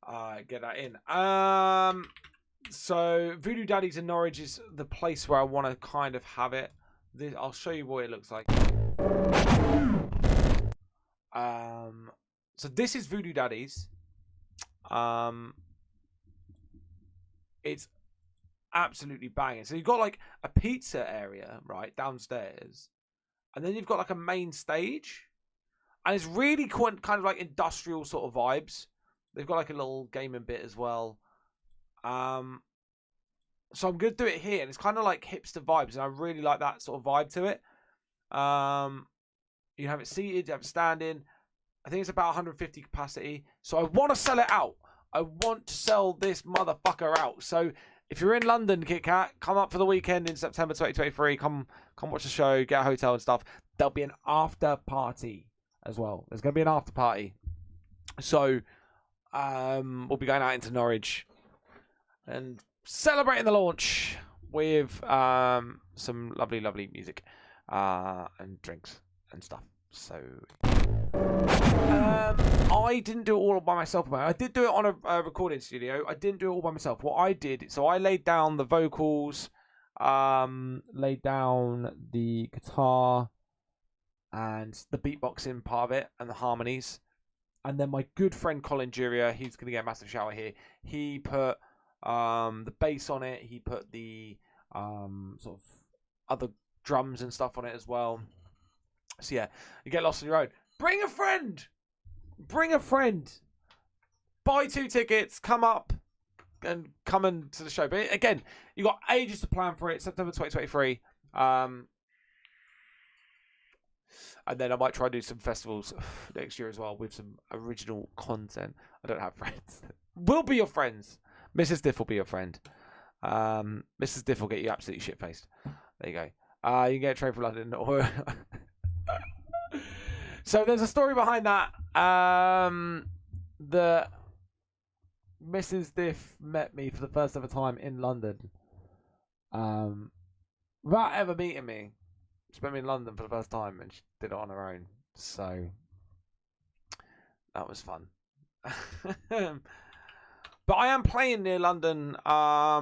of get that in. So Voodoo Daddies in Norwich is the place where I want to kind of have it. I'll show you what it looks like. So this is Voodoo Daddies. It's absolutely banging. So you've got like a pizza area right downstairs, and then you've got like a main stage, and it's really kind of like industrial sort of vibes. They've got like a little gaming bit as well. So I'm going to do it here. And it's kind of like hipster vibes. And I really like that sort of vibe to it. You have it seated, you have it standing. I think it's about 150 capacity. So I want to sell it out. I want to sell this motherfucker out. So if you're in London, Kit Kat, come up for the weekend in September 2023. Come watch the show, get a hotel and stuff. There'll be an after party as well. There's going to be an after party. So we'll be going out into Norwich and celebrating the launch with some lovely, lovely music and drinks and stuff. So I didn't do it all by myself. I did do it on a recording studio. I didn't do it all by myself. What I did, so I laid down the vocals, laid down the guitar and the beatboxing part of it and the harmonies. And then my good friend Colin Juria, he's going to get a massive shout out here. He put the bass on it. He put the sort of other drums and stuff on it as well. So yeah, you get lost on your own. Bring a friend. Bring a friend. Buy 2 tickets. Come up and come into the show. But again, you got ages to plan for it. September 2023. And then I might try and do some festivals next year as well with some original content. I don't have friends. We'll be your friends. Mrs. Diff will be your friend. Mrs. Diff will get you absolutely shit-faced. There you go. You can get a train from London. Or so there's a story behind that. The Mrs. Diff met me for the first ever time in London. Without ever meeting me. She met me in London for the first time and she did it on her own. So that was fun. But I am playing near London. I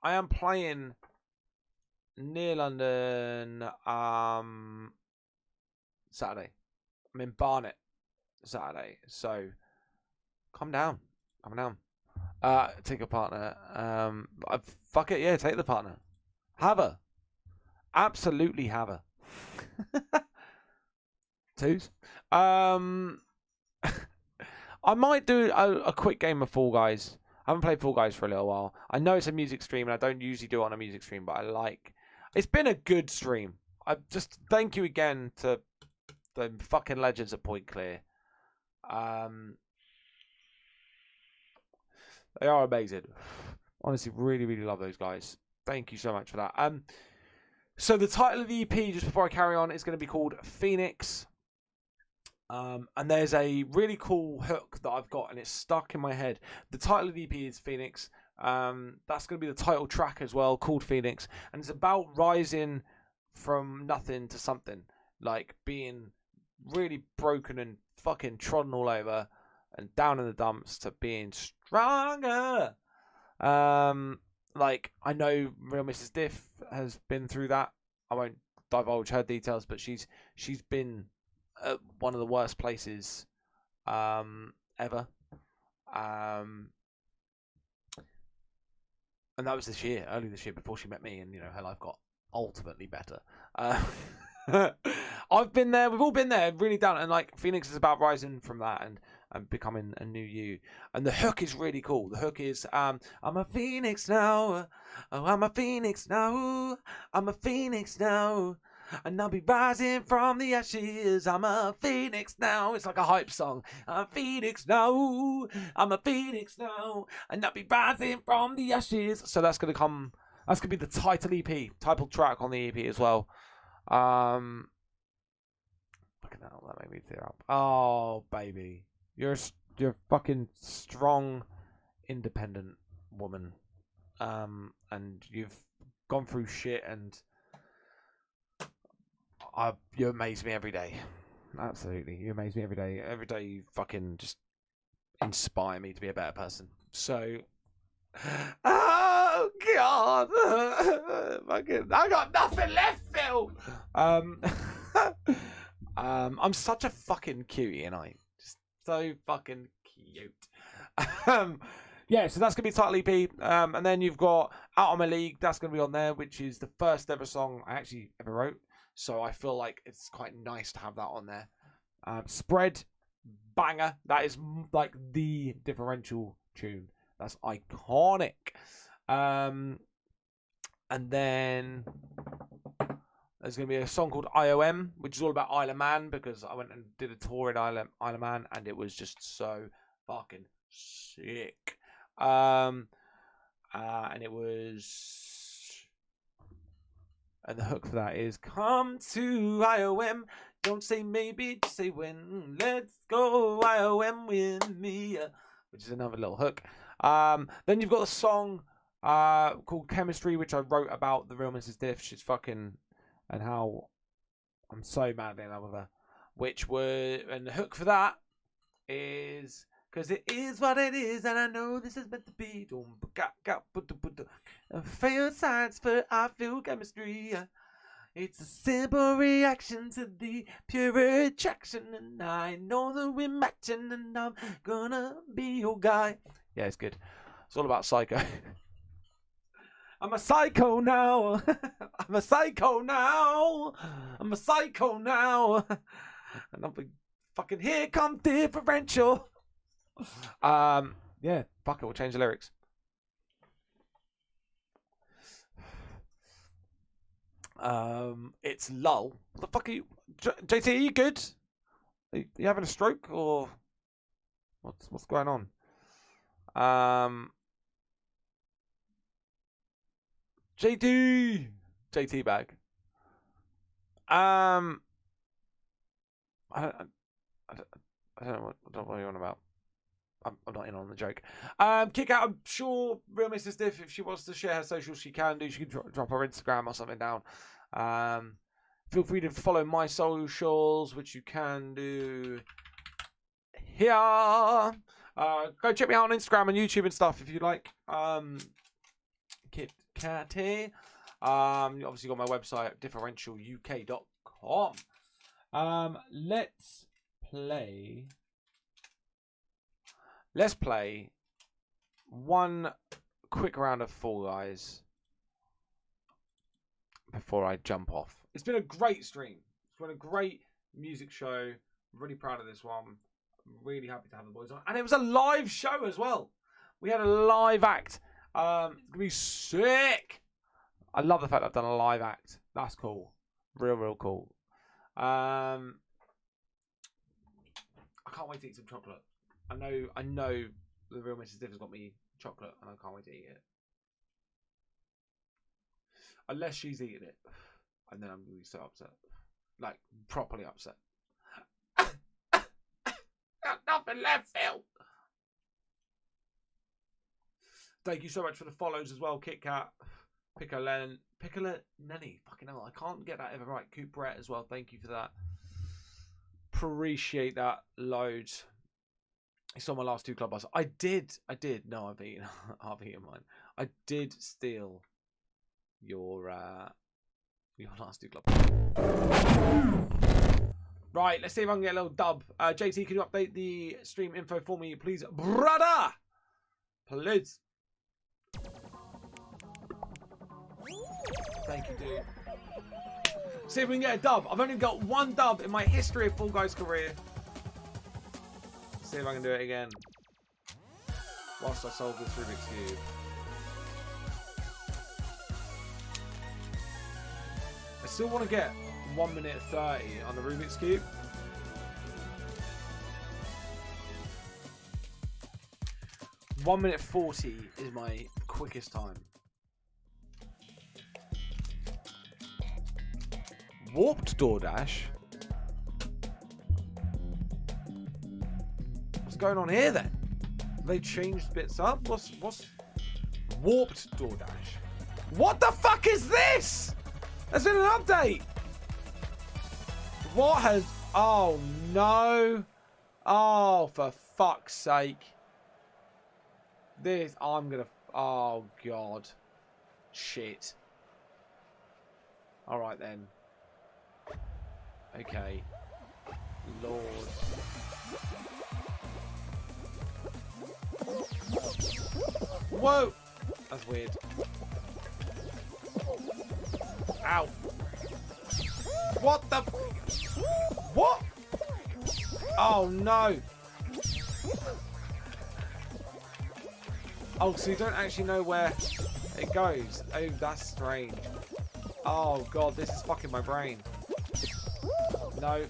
am playing near London Saturday. I'm in Barnet Saturday. So come down. Come down. Take a partner. Fuck it, yeah, take the partner. Have her. Absolutely have her. Twos. I might do a quick game of Fall Guys. I haven't played Fall Guys for a little while. I know it's a music stream and I don't usually do it on a music stream, but I like... It's been a good stream. I just thank you again to the fucking legends at Point Clear. They are amazing. Honestly, really, really love those guys. Thank you so much for that. So the title of the EP, just before I carry on, is going to be called Phoenix. And there's a really cool hook that I've got, and it's stuck in my head. The title of the EP is Phoenix. That's going to be the title track as well, called Phoenix. And it's about rising from nothing to something. Like being really broken and fucking trodden all over and down in the dumps to being stronger. Like, I know Real Mrs. Diff has been through that. I won't divulge her details, but she's been at one of the worst places ever. And that was early this year, before she met me, and, you know, her life got ultimately better. I've been there, we've all been there, really down, and like Phoenix is about rising from that and becoming a new you. And the hook is really cool. The hook is I'm a phoenix now. Oh, I'm a phoenix now. I'm a phoenix now. And I'll be rising from the ashes. I'm a phoenix now. It's like a hype song. I'm a phoenix now. I'm a phoenix now. And I'll be rising from the ashes. So that's gonna come. That's gonna be the title EP, title track on the EP as well. Fucking hell, that made me tear up. Oh, baby. You're a fucking strong, independent woman. And you've gone through shit, and you amaze me every day. Absolutely. You amaze me every day. Every day you fucking just inspire me to be a better person. So, oh, God. Fucking, I got nothing left, Phil. I'm such a fucking cutie, and I just so fucking cute. Yeah, so that's gonna be title EP, and then you've got Out of My League. That's gonna be on there, which is the first ever song I actually ever wrote. So I feel like it's quite nice to have that on there. Spread, banger. That is like the differential tune. That's iconic. And then there's going to be a song called IOM, which is all about Isle of Man, because I went and did a tour in Isle of Man, and it was just so fucking sick. And it was... And the hook for that is, come to IOM, don't say maybe, just say when, let's go IOM with me, which is another little hook. Then you've got a song called Chemistry, which I wrote about the real Mrs. Diff. She's fucking... And how I'm so madly in love with her. And the hook for that is, because it is what it is, and I know this is meant to be. Fail signs for our feel chemistry. It's a simple reaction to the pure attraction, and I know that we're matching, and I'm gonna be your guy. Yeah, it's good. It's all about Psycho. I'm a psycho now. I'm a psycho now. I'm a psycho now. And I'm fucking, here come Differential. Yeah, fuck it, we'll change the lyrics. It's lull. What the fuck are you, JT? Are you good? Are you having a stroke or what's going on? JT bag. I don't know what you're on about. I'm not in on the joke. Kick out. I'm sure real Mrs. Diff, if she wants to share her socials, she can do. She can drop her Instagram or something down. Feel free to follow my socials, which you can do here. Go check me out on Instagram and YouTube and stuff if you like. Kit Catty. You obviously got my website, differentialuk.com. Let's play one quick round of Fall Guys before I jump off. It's been a great stream. It's been a great music show. I'm really proud of this one. I'm really happy to have the boys on. And it was a live show as well. We had a live act. It's going to be sick. I love the fact that I've done a live act. That's cool. Real cool. I can't wait to eat some chocolate. I know the real Mrs. Diff has got me chocolate and I can't wait to eat it. Unless she's eating it. And then I'm going to be so upset. Like, properly upset. Got nothing left, Phil. Thank you so much for the follows as well, Kit Kat, Piccolo Nenny. Fucking hell, I can't get that ever right. Coop Brett as well. Thank you for that. Appreciate that loads. You saw my last two club bars. I did. No, I've eaten mine. I did steal your last two club bars. Right, let's see if I can get a little dub. JT, can you update the stream info for me, please, brother? Please. Thank you, dude. See if we can get a dub. I've only got one dub in my history of Fall Guys career. See if I can do it again. Whilst I solve this Rubik's Cube. I still want to get 1 minute 30 on the Rubik's Cube. One minute 40 is my quickest time. Warped DoorDash? What's going on here then? They changed bits up? What's Warped DoorDash? What the fuck is this? There's been an update. What has... Oh no. Oh, for fuck's sake. This, I'm gonna... Oh god. Shit. Alright then. Okay. Lord. Whoa! That's weird. Ow. What the... What? Oh no. Oh, so you don't actually know where... it goes. Oh, that's strange. Oh god, this is fucking my brain. No.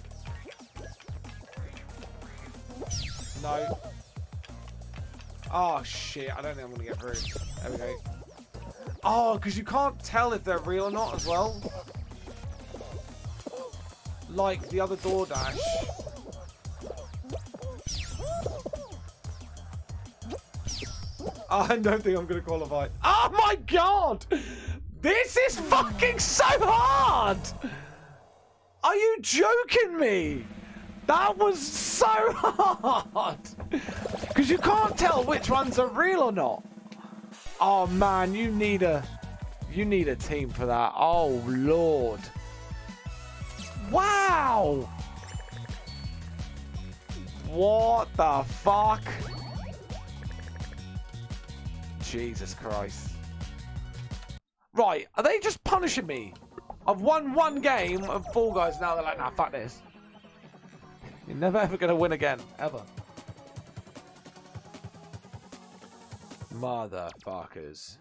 No. Oh shit, I don't think I'm gonna get through. There we go. Oh, because you can't tell if they're real or not as well. Like the other DoorDash. I don't think I'm gonna qualify. Oh my god! This is fucking so hard! Are you joking me? That was so hard! Because you can't tell which ones are real or not. Oh man, you need a team for that. Oh lord. Wow! What the fuck? Jesus Christ. Right, are they just punishing me? I've won one game of Fall Guys, now they're like, nah, fuck this. You're never ever gonna win again, ever. Motherfuckers.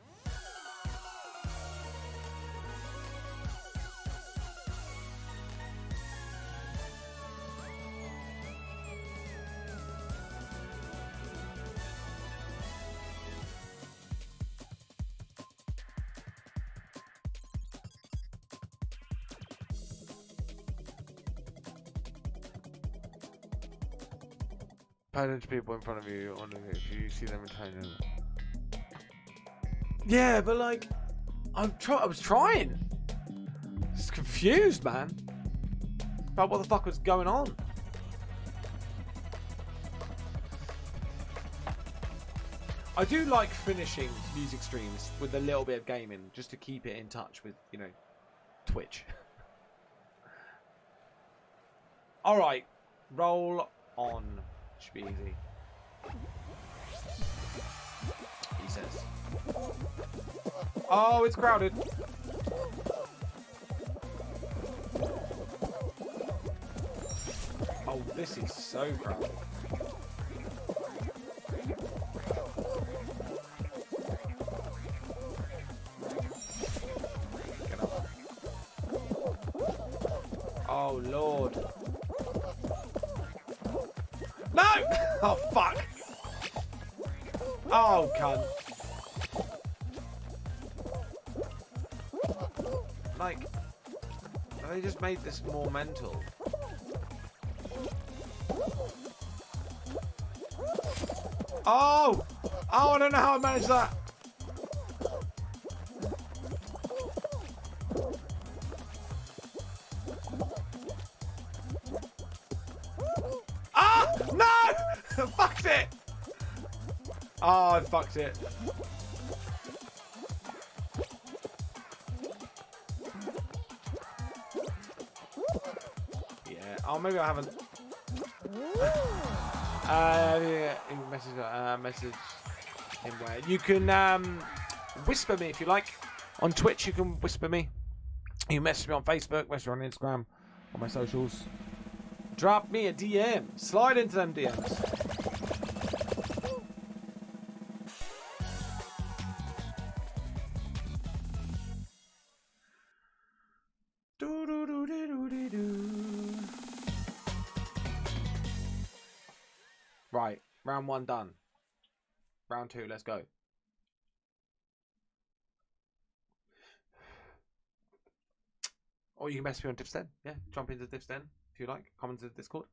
Potential people in front of you, wondering if you see them returning. Yeah, but like, I was trying. Just confused, man. About what the fuck was going on. I do like finishing music streams with a little bit of gaming, just to keep it in touch with, you know, Twitch. All right, roll on. Should be easy. He says. Oh, it's crowded. Oh, this is so crowded. Get up. Oh, Lord. No! Oh, fuck. Oh, cunt. Like, they just made this more mental. Oh! Oh, I don't know how I managed that. Ah! No! Fucked it! Oh, I fucked it. Yeah. Oh, maybe I haven't. Yeah, message him where you can whisper me if you like. On Twitch, you can whisper me. You can message me on Facebook, message me on Instagram, on my socials. Drop me a DM. Slide into them DMs. Right, round one done. Round two, let's go. Or you can message me on Diffsten. Yeah, jump into Diffsten if you like. Come into the Discord.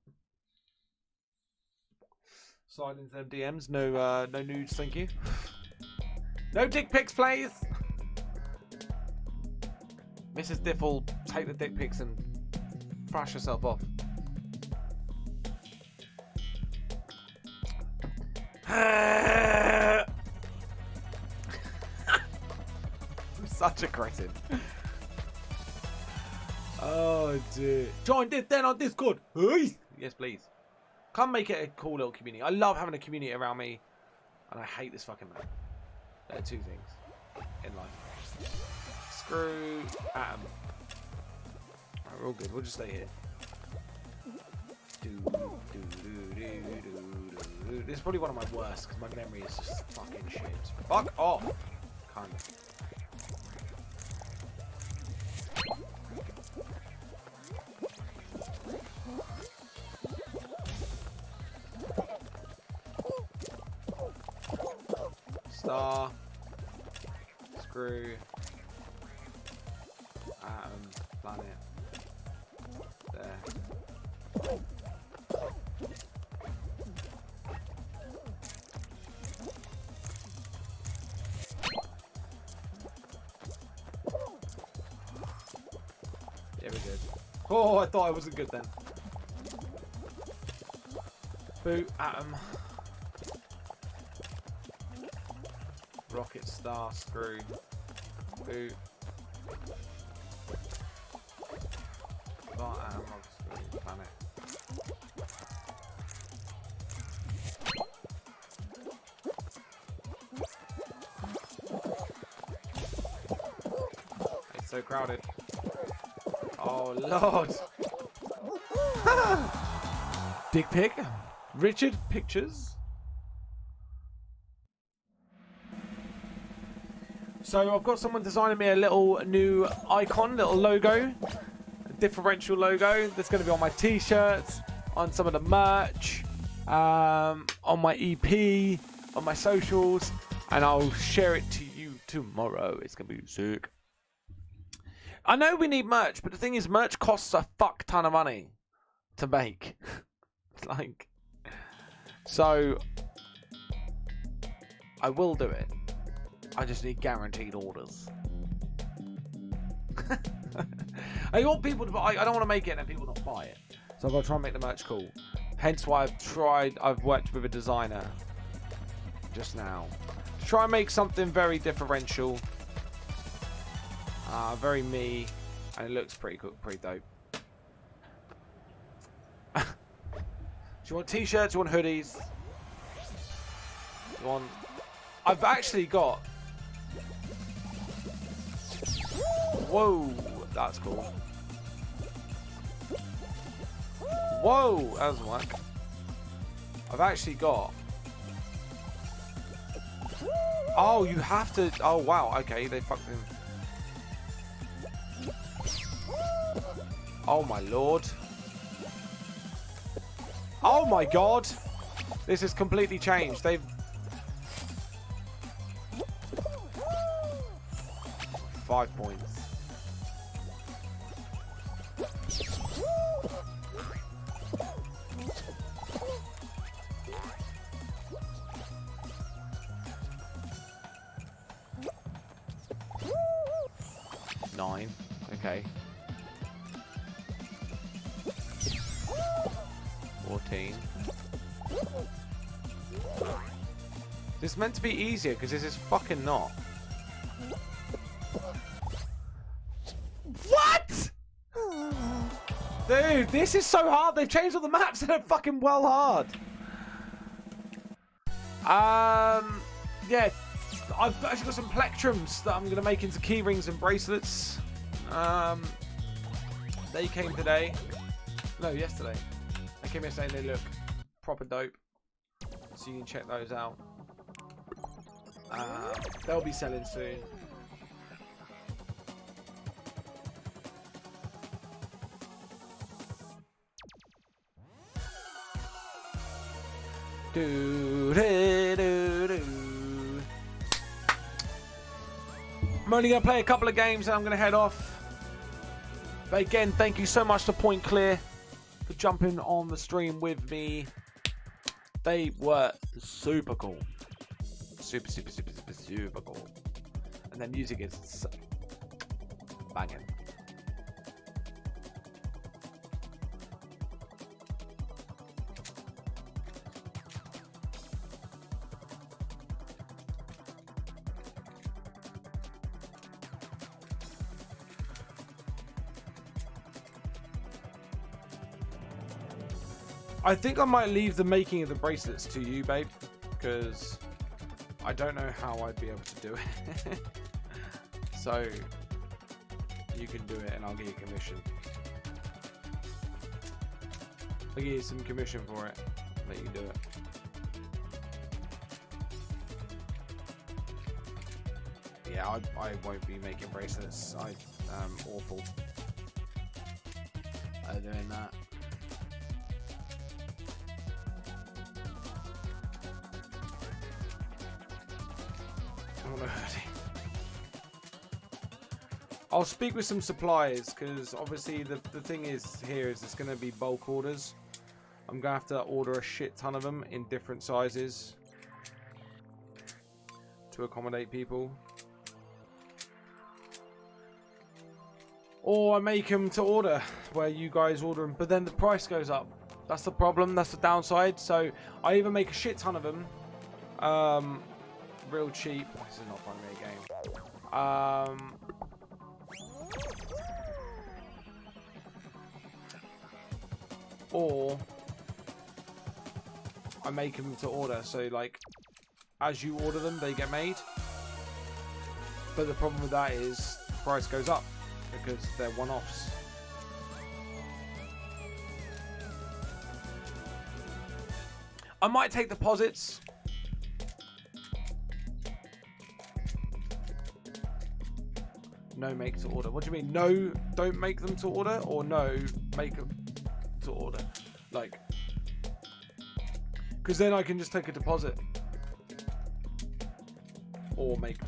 Slide into them DMs. No, no nudes, thank you. No dick pics, please. Mrs. Diff will take the dick pics and thrash herself off. I'm such a cretin. Oh dear. Join Diffsten on Discord. Yes, please. Come make it a cool little community. I love having a community around me, and I hate this fucking man. There are two things in life. Screw Adam. Right, we're all good. We'll just stay here. This is probably one of my worst because my memory is just fucking shit. Fuck off. Kind of. Star. Screw. Atom. Planet. There. Yeah, we're good. Oh, I thought I wasn't good then. Boot, atom. Rocket, star, screw. Boot. Star, atom, rocket, screw, planet. It's so crowded. Oh, Lord. Dick pic. Richard Pictures. So I've got someone designing me a little new icon, little logo. A differential logo that's going to be on my t-shirts, on some of the merch, on my EP, on my socials. And I'll share it to you tomorrow. It's going to be sick. I know we need merch, but the thing is, merch costs a fuck ton of money to make. Like, so I will do it. I just need guaranteed orders. I want people to buy. I don't want to make it and then people not buy it. So I've got to try and make the merch cool. Hence why I've worked with a designer just now to try and make something very differential. Very me, and it looks pretty cool, pretty dope. Do you want t-shirts? Do you want hoodies? You want... I've actually got... Whoa, that's cool. Whoa, that doesn't work. I've actually got... Oh, you have to... Oh, wow, okay, they fucked him. Oh my lord. Oh my god. This has completely changed. They've... $5 points. $9. Okay. 14. This is meant to be easier because this is fucking not. What? Dude, this is so hard. They've changed all the maps and they're fucking well hard. Yeah, I've actually got some plectrums that I'm going to make into key rings and bracelets. They came today. No, yesterday. They came yesterday and they look proper dope. So you can check those out. They'll be selling soon. I'm only going to play a couple of games and I'm going to head off. But again, thank you so much to Point Clear for jumping on the stream with me. They were super cool. Super cool. And their music is banging. I think I might leave the making of the bracelets to you, babe, because I don't know how I'd be able to do it. So you can do it and I'll get you commission. I'll give you some commission for it. Let you do it. Yeah, I won't be making bracelets. I'm awful at doing that. want a hoodie. I'll speak with some suppliers because obviously the thing is here is it's going to be bulk orders. I'm going to have to order a shit ton of them in different sizes to accommodate people. Or I make them to order where you guys order them, but then the price goes up. That's the problem. That's the downside. So I either make a shit ton of them, real cheap. This is not fun to a game. Or I make them to order. So like, as you order them, they get made. But the problem with that is the price goes up because they're one-offs. I might take deposits. No, make to order. What do you mean? No, don't make them to order, or no, make them to order. Like, because then I can just take a deposit, or take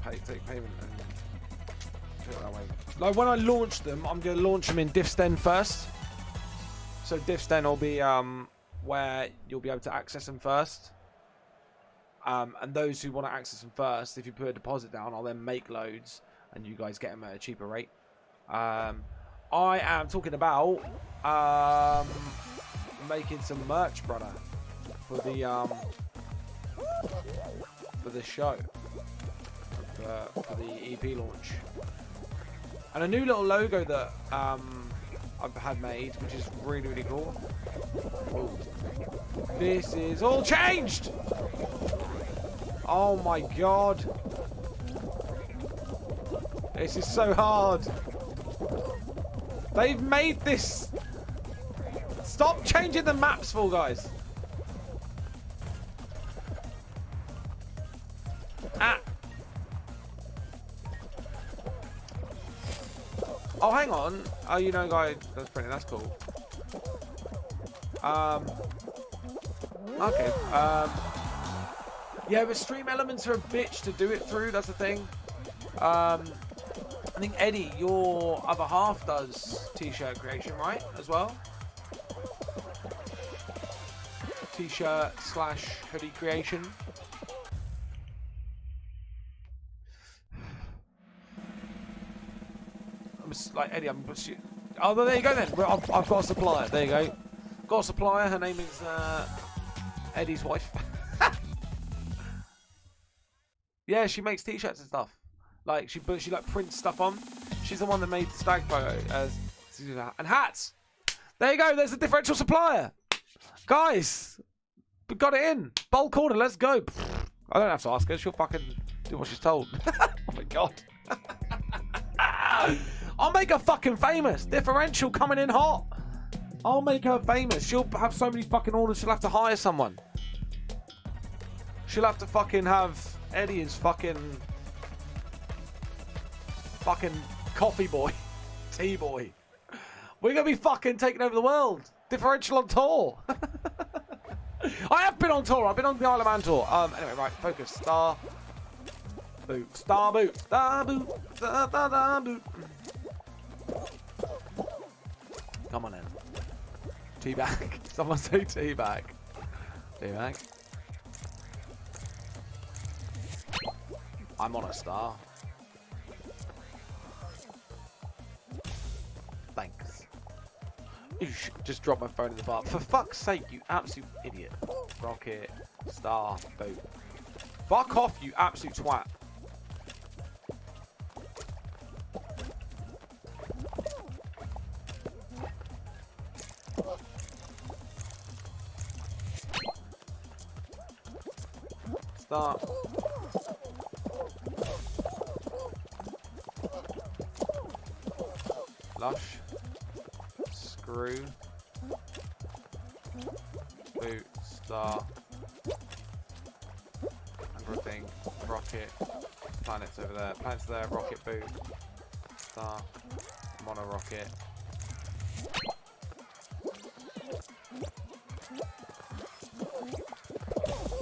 payment and do it that way. Like when I launch them, I'm gonna launch them in Diffsten first. So Diffsten will be where you'll be able to access them first. And those who want to access them first, if you put a deposit down, I'll then make loads, and you guys get them at a cheaper rate. I am talking about making some merch, brother, for the show, for the EP launch, and a new little logo that I've had made, which is really, really cool. Ooh. This is all changed. Oh my god. This is so hard. They've made this. Stop changing the maps, Fall Guys. Ah. Oh, hang on. Oh, you know, guy, that's printing. That's cool. Okay. Yeah, but stream elements are a bitch to do it through. That's the thing. I think Eddie, your other half, does t-shirt creation, right? As well. T-shirt / hoodie creation. I'm just, like Eddie, I'm. Oh, there you go then. I've got a supplier. There you go. Got a supplier. Her name is Eddie's wife. Yeah, she makes t-shirts and stuff. Like she like prints stuff on. She's the one that made the stag photo and hats. There you go. There's the differential supplier, guys. We got it in bulk order. Let's go. I don't have to ask her. She'll fucking do what she's told. Oh my god. I'll make her fucking famous. Differential coming in hot. I'll make her famous. She'll have so many fucking orders. She'll have to hire someone. She'll have to fucking have Eddie as fucking coffee boy, tea boy. We're gonna be fucking taking over the world. Differential on tour. I have been on tour. I've been on the Isle of Man tour. Anyway, right. Focus. Star boot. Star boot. Star boot. Star boot. Come on in. Teabag. Someone say teabag. Teabag. I'm on a star. Thanks. Just drop my phone in the bar. For fuck's sake, you absolute idiot. Rocket. Star. Boot. Fuck off, you absolute twat. Start. Lush. Screw. Boot. Star. Everything. Rocket. Planets over there. Planets there. Rocket. Boot. Star. Mono rocket.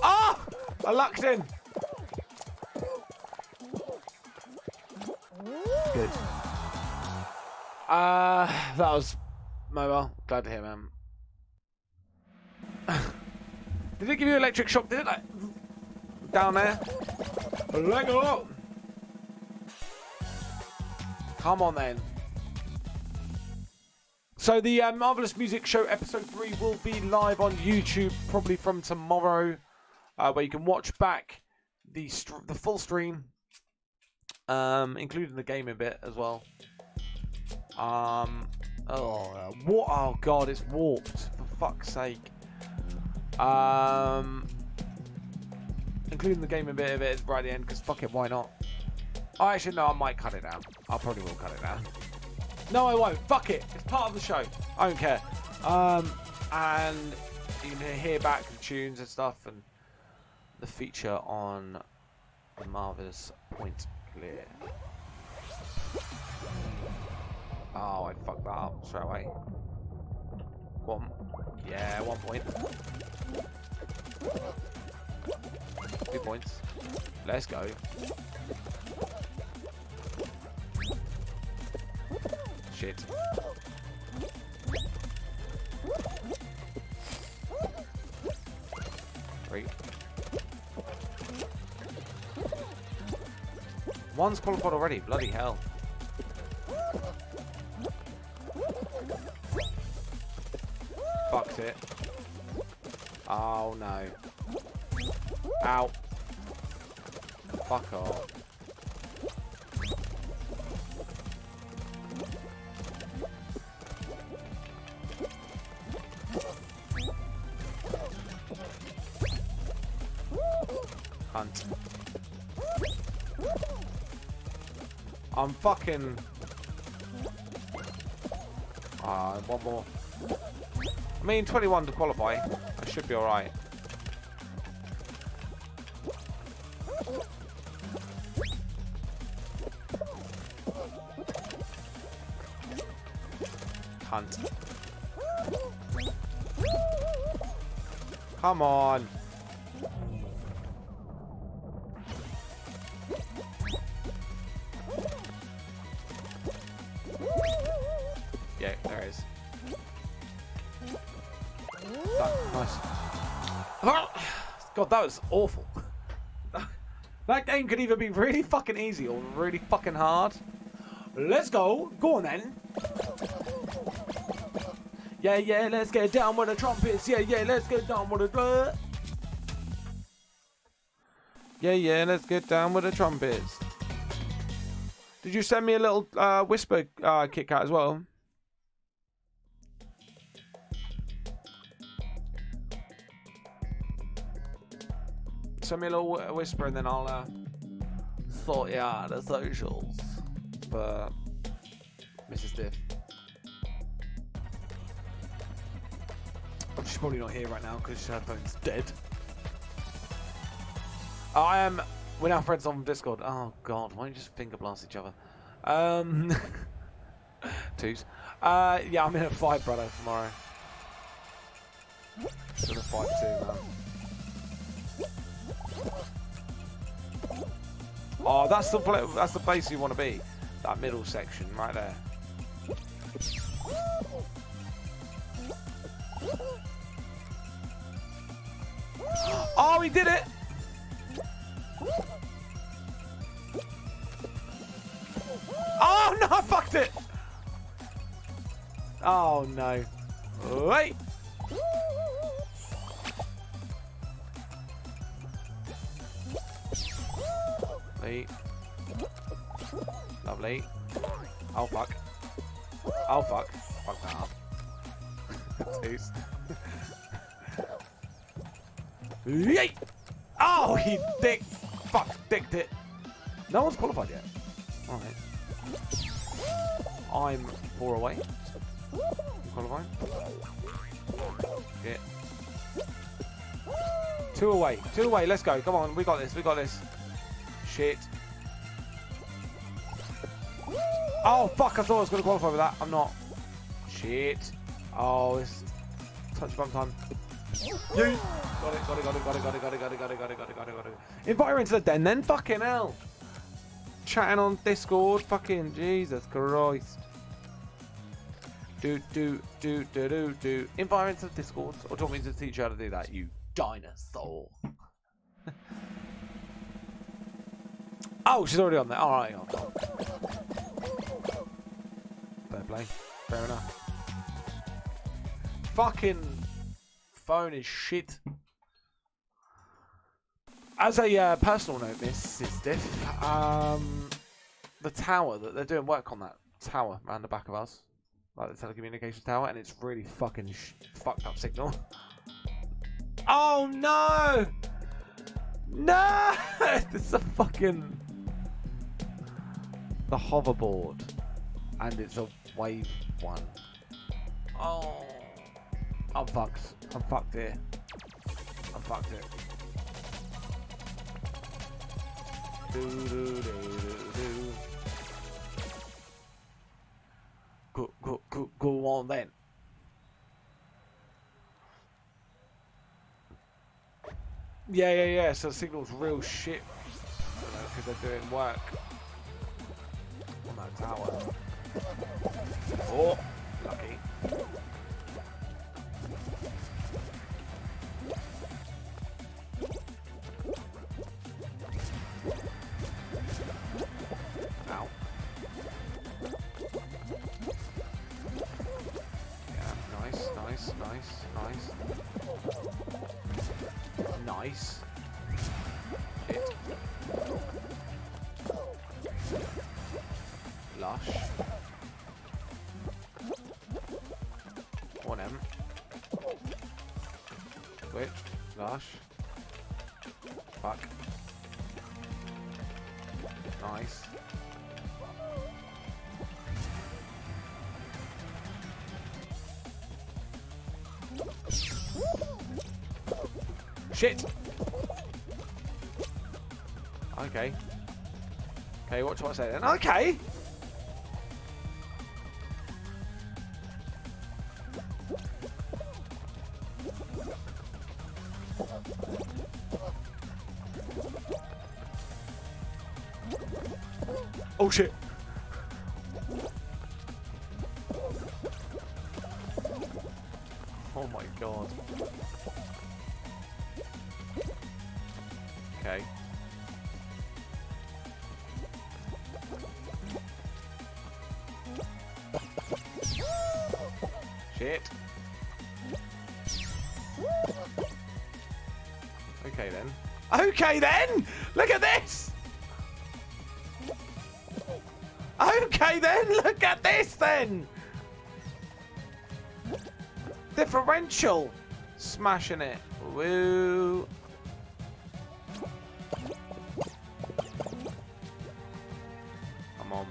Ah! I lucked in. That was mobile. Glad to hear, man. Did it give you electric shock? Did it like down there? Leg up. Come on then. So the Marvellous Music Show episode 3 will be live on YouTube probably from tomorrow, where you can watch back the full stream, including the gaming bit as well. Oh god, it's warped, for fuck's sake. Including the gaming bit of it right at the end, because fuck it, why not? Oh, actually, no, I might cut it down. I probably will cut it down. No, I won't. Fuck it. It's part of the show. I don't care. And you can hear back the tunes and stuff, and the feature on the Marvellous Point Clear. Oh, I fucked that up straight away. Go on. Yeah, 1 point. 2 points. Let's go. Shit. Three. One's qualified already. Bloody hell. Fucked it. Oh no. Ow. Fuck off. Hunt. I'm fucking... one more. I mean, 21 to qualify. I should be alright. Hunt. Come on. Yeah, there it is. Nice. God, that was awful. That game could either be really fucking easy or really fucking hard. Let's go. Go on then. Yeah, yeah, let's get down with the trumpets. Yeah, yeah, let's get down with the... Yeah, yeah, let's get down with the trumpets. Did you send me a little whisper Kit Kat as well? Send me a little whisper and then I'll sort you out the socials for Mrs. Diff. She's probably not here right now because her phone's dead. We're now friends on Discord. Oh god, why don't you just finger blast each other? Twos. Yeah, I'm in at 5, brother, tomorrow. I'm in at 5-2, man. Oh, that's the place you want to be. That middle section right there. Oh, he did it! Oh no, I fucked it! Oh no. Wait! Wait. Lovely. Oh fuck. Oh fuck. Fuck that up. Twos. Yay! Oh, he dicked it. No one's qualified yet. Alright. I'm 4 away. You qualifying? Yeah. 2 away. 2 away. Let's go. Come on. We got this. We got this. Shit. Oh, fuck. I thought I was going to qualify with that. I'm not. Shit. Oh, it's touch bump time. Yeah. Got it. Invite her into the den then. Fucking hell. Chatting on Discord. Fucking Jesus Christ. Invite into the Discord, or do you want me to teach you how to do that, you dinosaur? Oh, she's already on there. All right, fair play. Fair enough. Fucking phone is shit. As a personal note, Mrs. Diff, the tower that they're doing work on, that tower around the back of us, like the telecommunications tower, and it's really fucking fucked up signal. Oh no! No! It's a fucking the hoverboard, and it's a wave one. Oh, I'm fucked. I'm fucked here. I'm fucked here. Go on then. Yeah. So the signal's real shit because they're doing work on that tower. Oh, lucky. Ow. Yeah, nice. Nice. Hit. Lush. 1M. Switch. Lush. Fuck. Nice. Shit! Okay. Okay, what do I say then? Okay! Oh shit! Oh my god. Okay. Shit. Okay then. Okay then! Look at this! Okay then! Look at this then! Differential! Smashing it. Woo! Come on.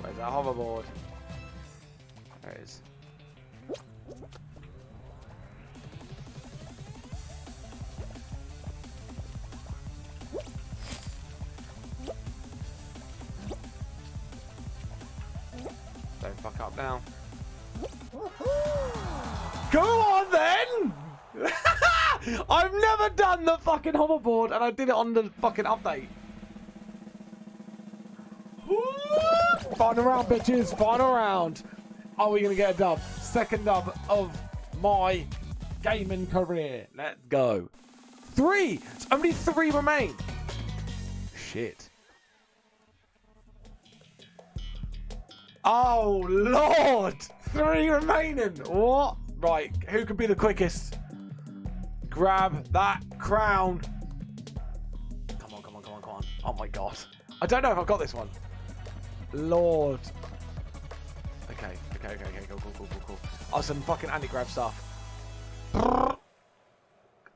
Where's that hoverboard? There it is. Don't fuck up now. Go on then! I've never done the fucking hoverboard and I did it on the fucking update. Final round, bitches. Final round. Are we going to get a dub? Second dub of my gaming career. Let's go. 3. It's only 3 remain. Shit. Oh, Lord. 3 remaining. What? Right. Who could be the quickest? Grab that crown. Come on. Oh, my God. I don't know if I've got this one. Lord. Okay. Cool. Oh, some fucking anti-grab stuff.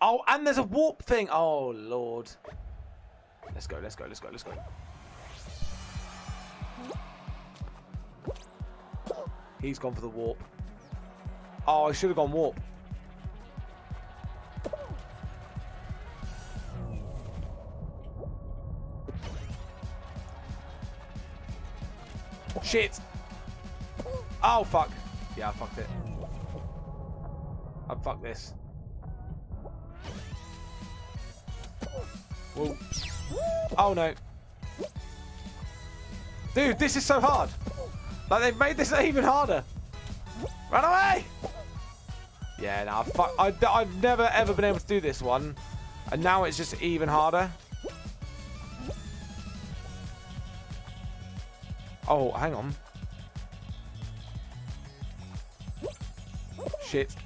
Oh, and there's a warp thing. Oh, Lord. Let's go. He's gone for the warp. Oh, I should have gone warp. Shit. Oh, fuck. Yeah, I fucked it. I fucked this. Whoa. Oh, no. Dude, this is so hard. Like, they've made this even harder. Run away! Yeah, no, I've never, ever been able to do this one. And now it's just even harder. Oh, hang on. Shit.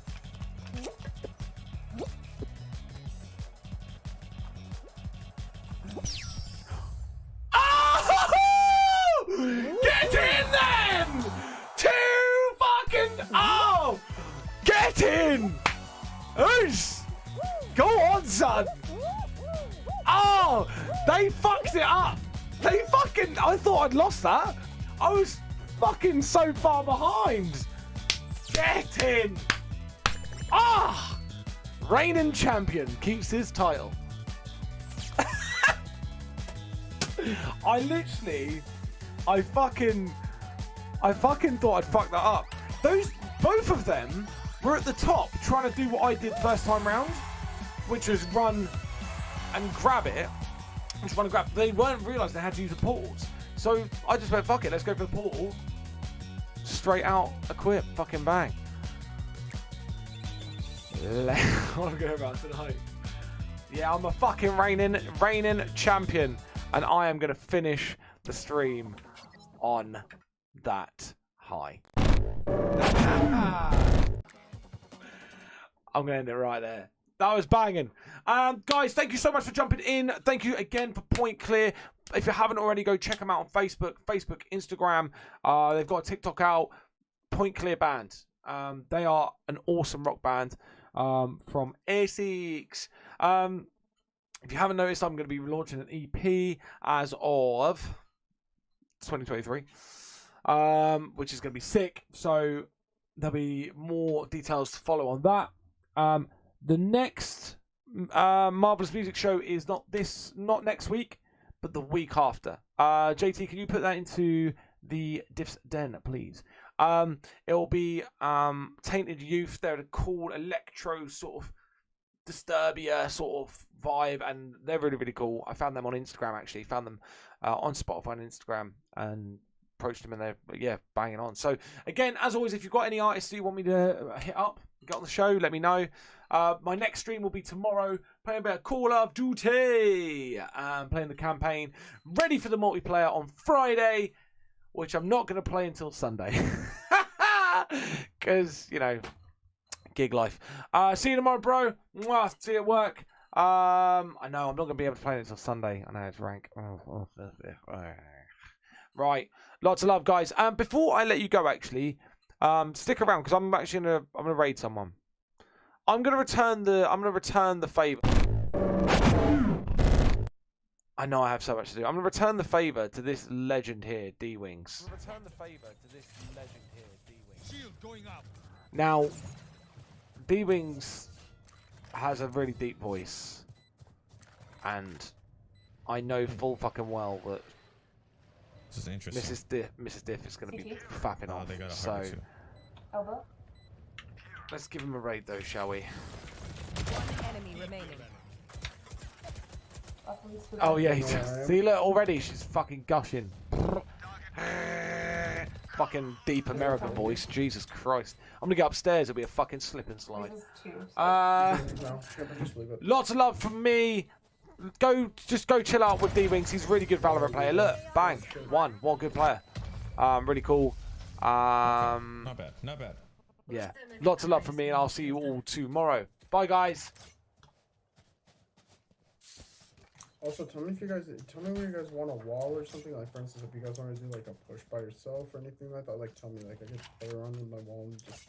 Oh! Get in then! Oh! Get in! Oos! Go on, son! Oh! They fucked it up! They fucking... I thought I'd lost that. I was fucking so far behind. Get in! Ah! Reigning champion keeps his title. I fucking thought I'd fuck that up. Both of them were at the top trying to do what I did first time round, which was run and grab it. They weren't realised they had to use the portals. So I just went, fuck it, let's go for the portal. Straight out, equip, fucking bang. What I'm going about tonight. Yeah, I'm a fucking reigning champion. And I am going to finish the stream on that high. I'm going to end it right there. That was banging. Guys, thank you so much for jumping in. Thank you again for Point Clear. If you haven't already, go check them out on Facebook, Instagram. They've got a TikTok out. Point Clear Band. They are an awesome rock band from Essex. If you haven't noticed, I'm going to be launching an EP as of 2023, which is going to be sick. So there'll be more details to follow on that. The next Marvellous Music Show is not next week, but the week after. JT, can you put that into the Diffs Den, please? It will be Tainted Youth. They're a cool electro sort of Disturbia sort of vibe, and they're really, really cool. I found them on Instagram, actually. Found them on Spotify and Instagram and approached them, and they're, banging on. So, again, as always, if you've got any artists that you want me to hit up, get on the show, let me know. My next stream will be tomorrow, playing a bit of Call of Duty, playing the campaign, ready for the multiplayer on Friday, which I'm not going to play until Sunday. Because, gig life. See you tomorrow, bro. Mwah, see you at work. I know I'm not going to be able to play it until Sunday. I know it's rank. Right. Lots of love, guys. Before I let you go, actually, stick around because I'm actually gonna raid someone. I'm gonna return the favor. I know I have so much to do. I'm gonna return the favor to this legend here, D-Wings. Return the favor to this legend here, D-Wings. Shield going up. Now, D-Wings has a really deep voice, and I know full fucking well that this is interesting. Mrs. Diff is going to be fapping off. So let's give him a raid, though, shall we? One enemy remaining. Oh yeah, see, look already, she's fucking gushing. Fucking deep American voice, Jesus Christ. I'm gonna get upstairs, it'll be a fucking slip and slide. Lots of love from me. Just go chill out with D-Wings. He's a really good Valorant player. Look, bang, one good player. Really cool. Not bad. Yeah, lots of love from me, and I'll see you all tomorrow. Bye, guys. Also, tell me when you guys want a wall or something. Like, for instance, if you guys want to do like a push by yourself or anything like that, like tell me. Like, I could play around with my wall and just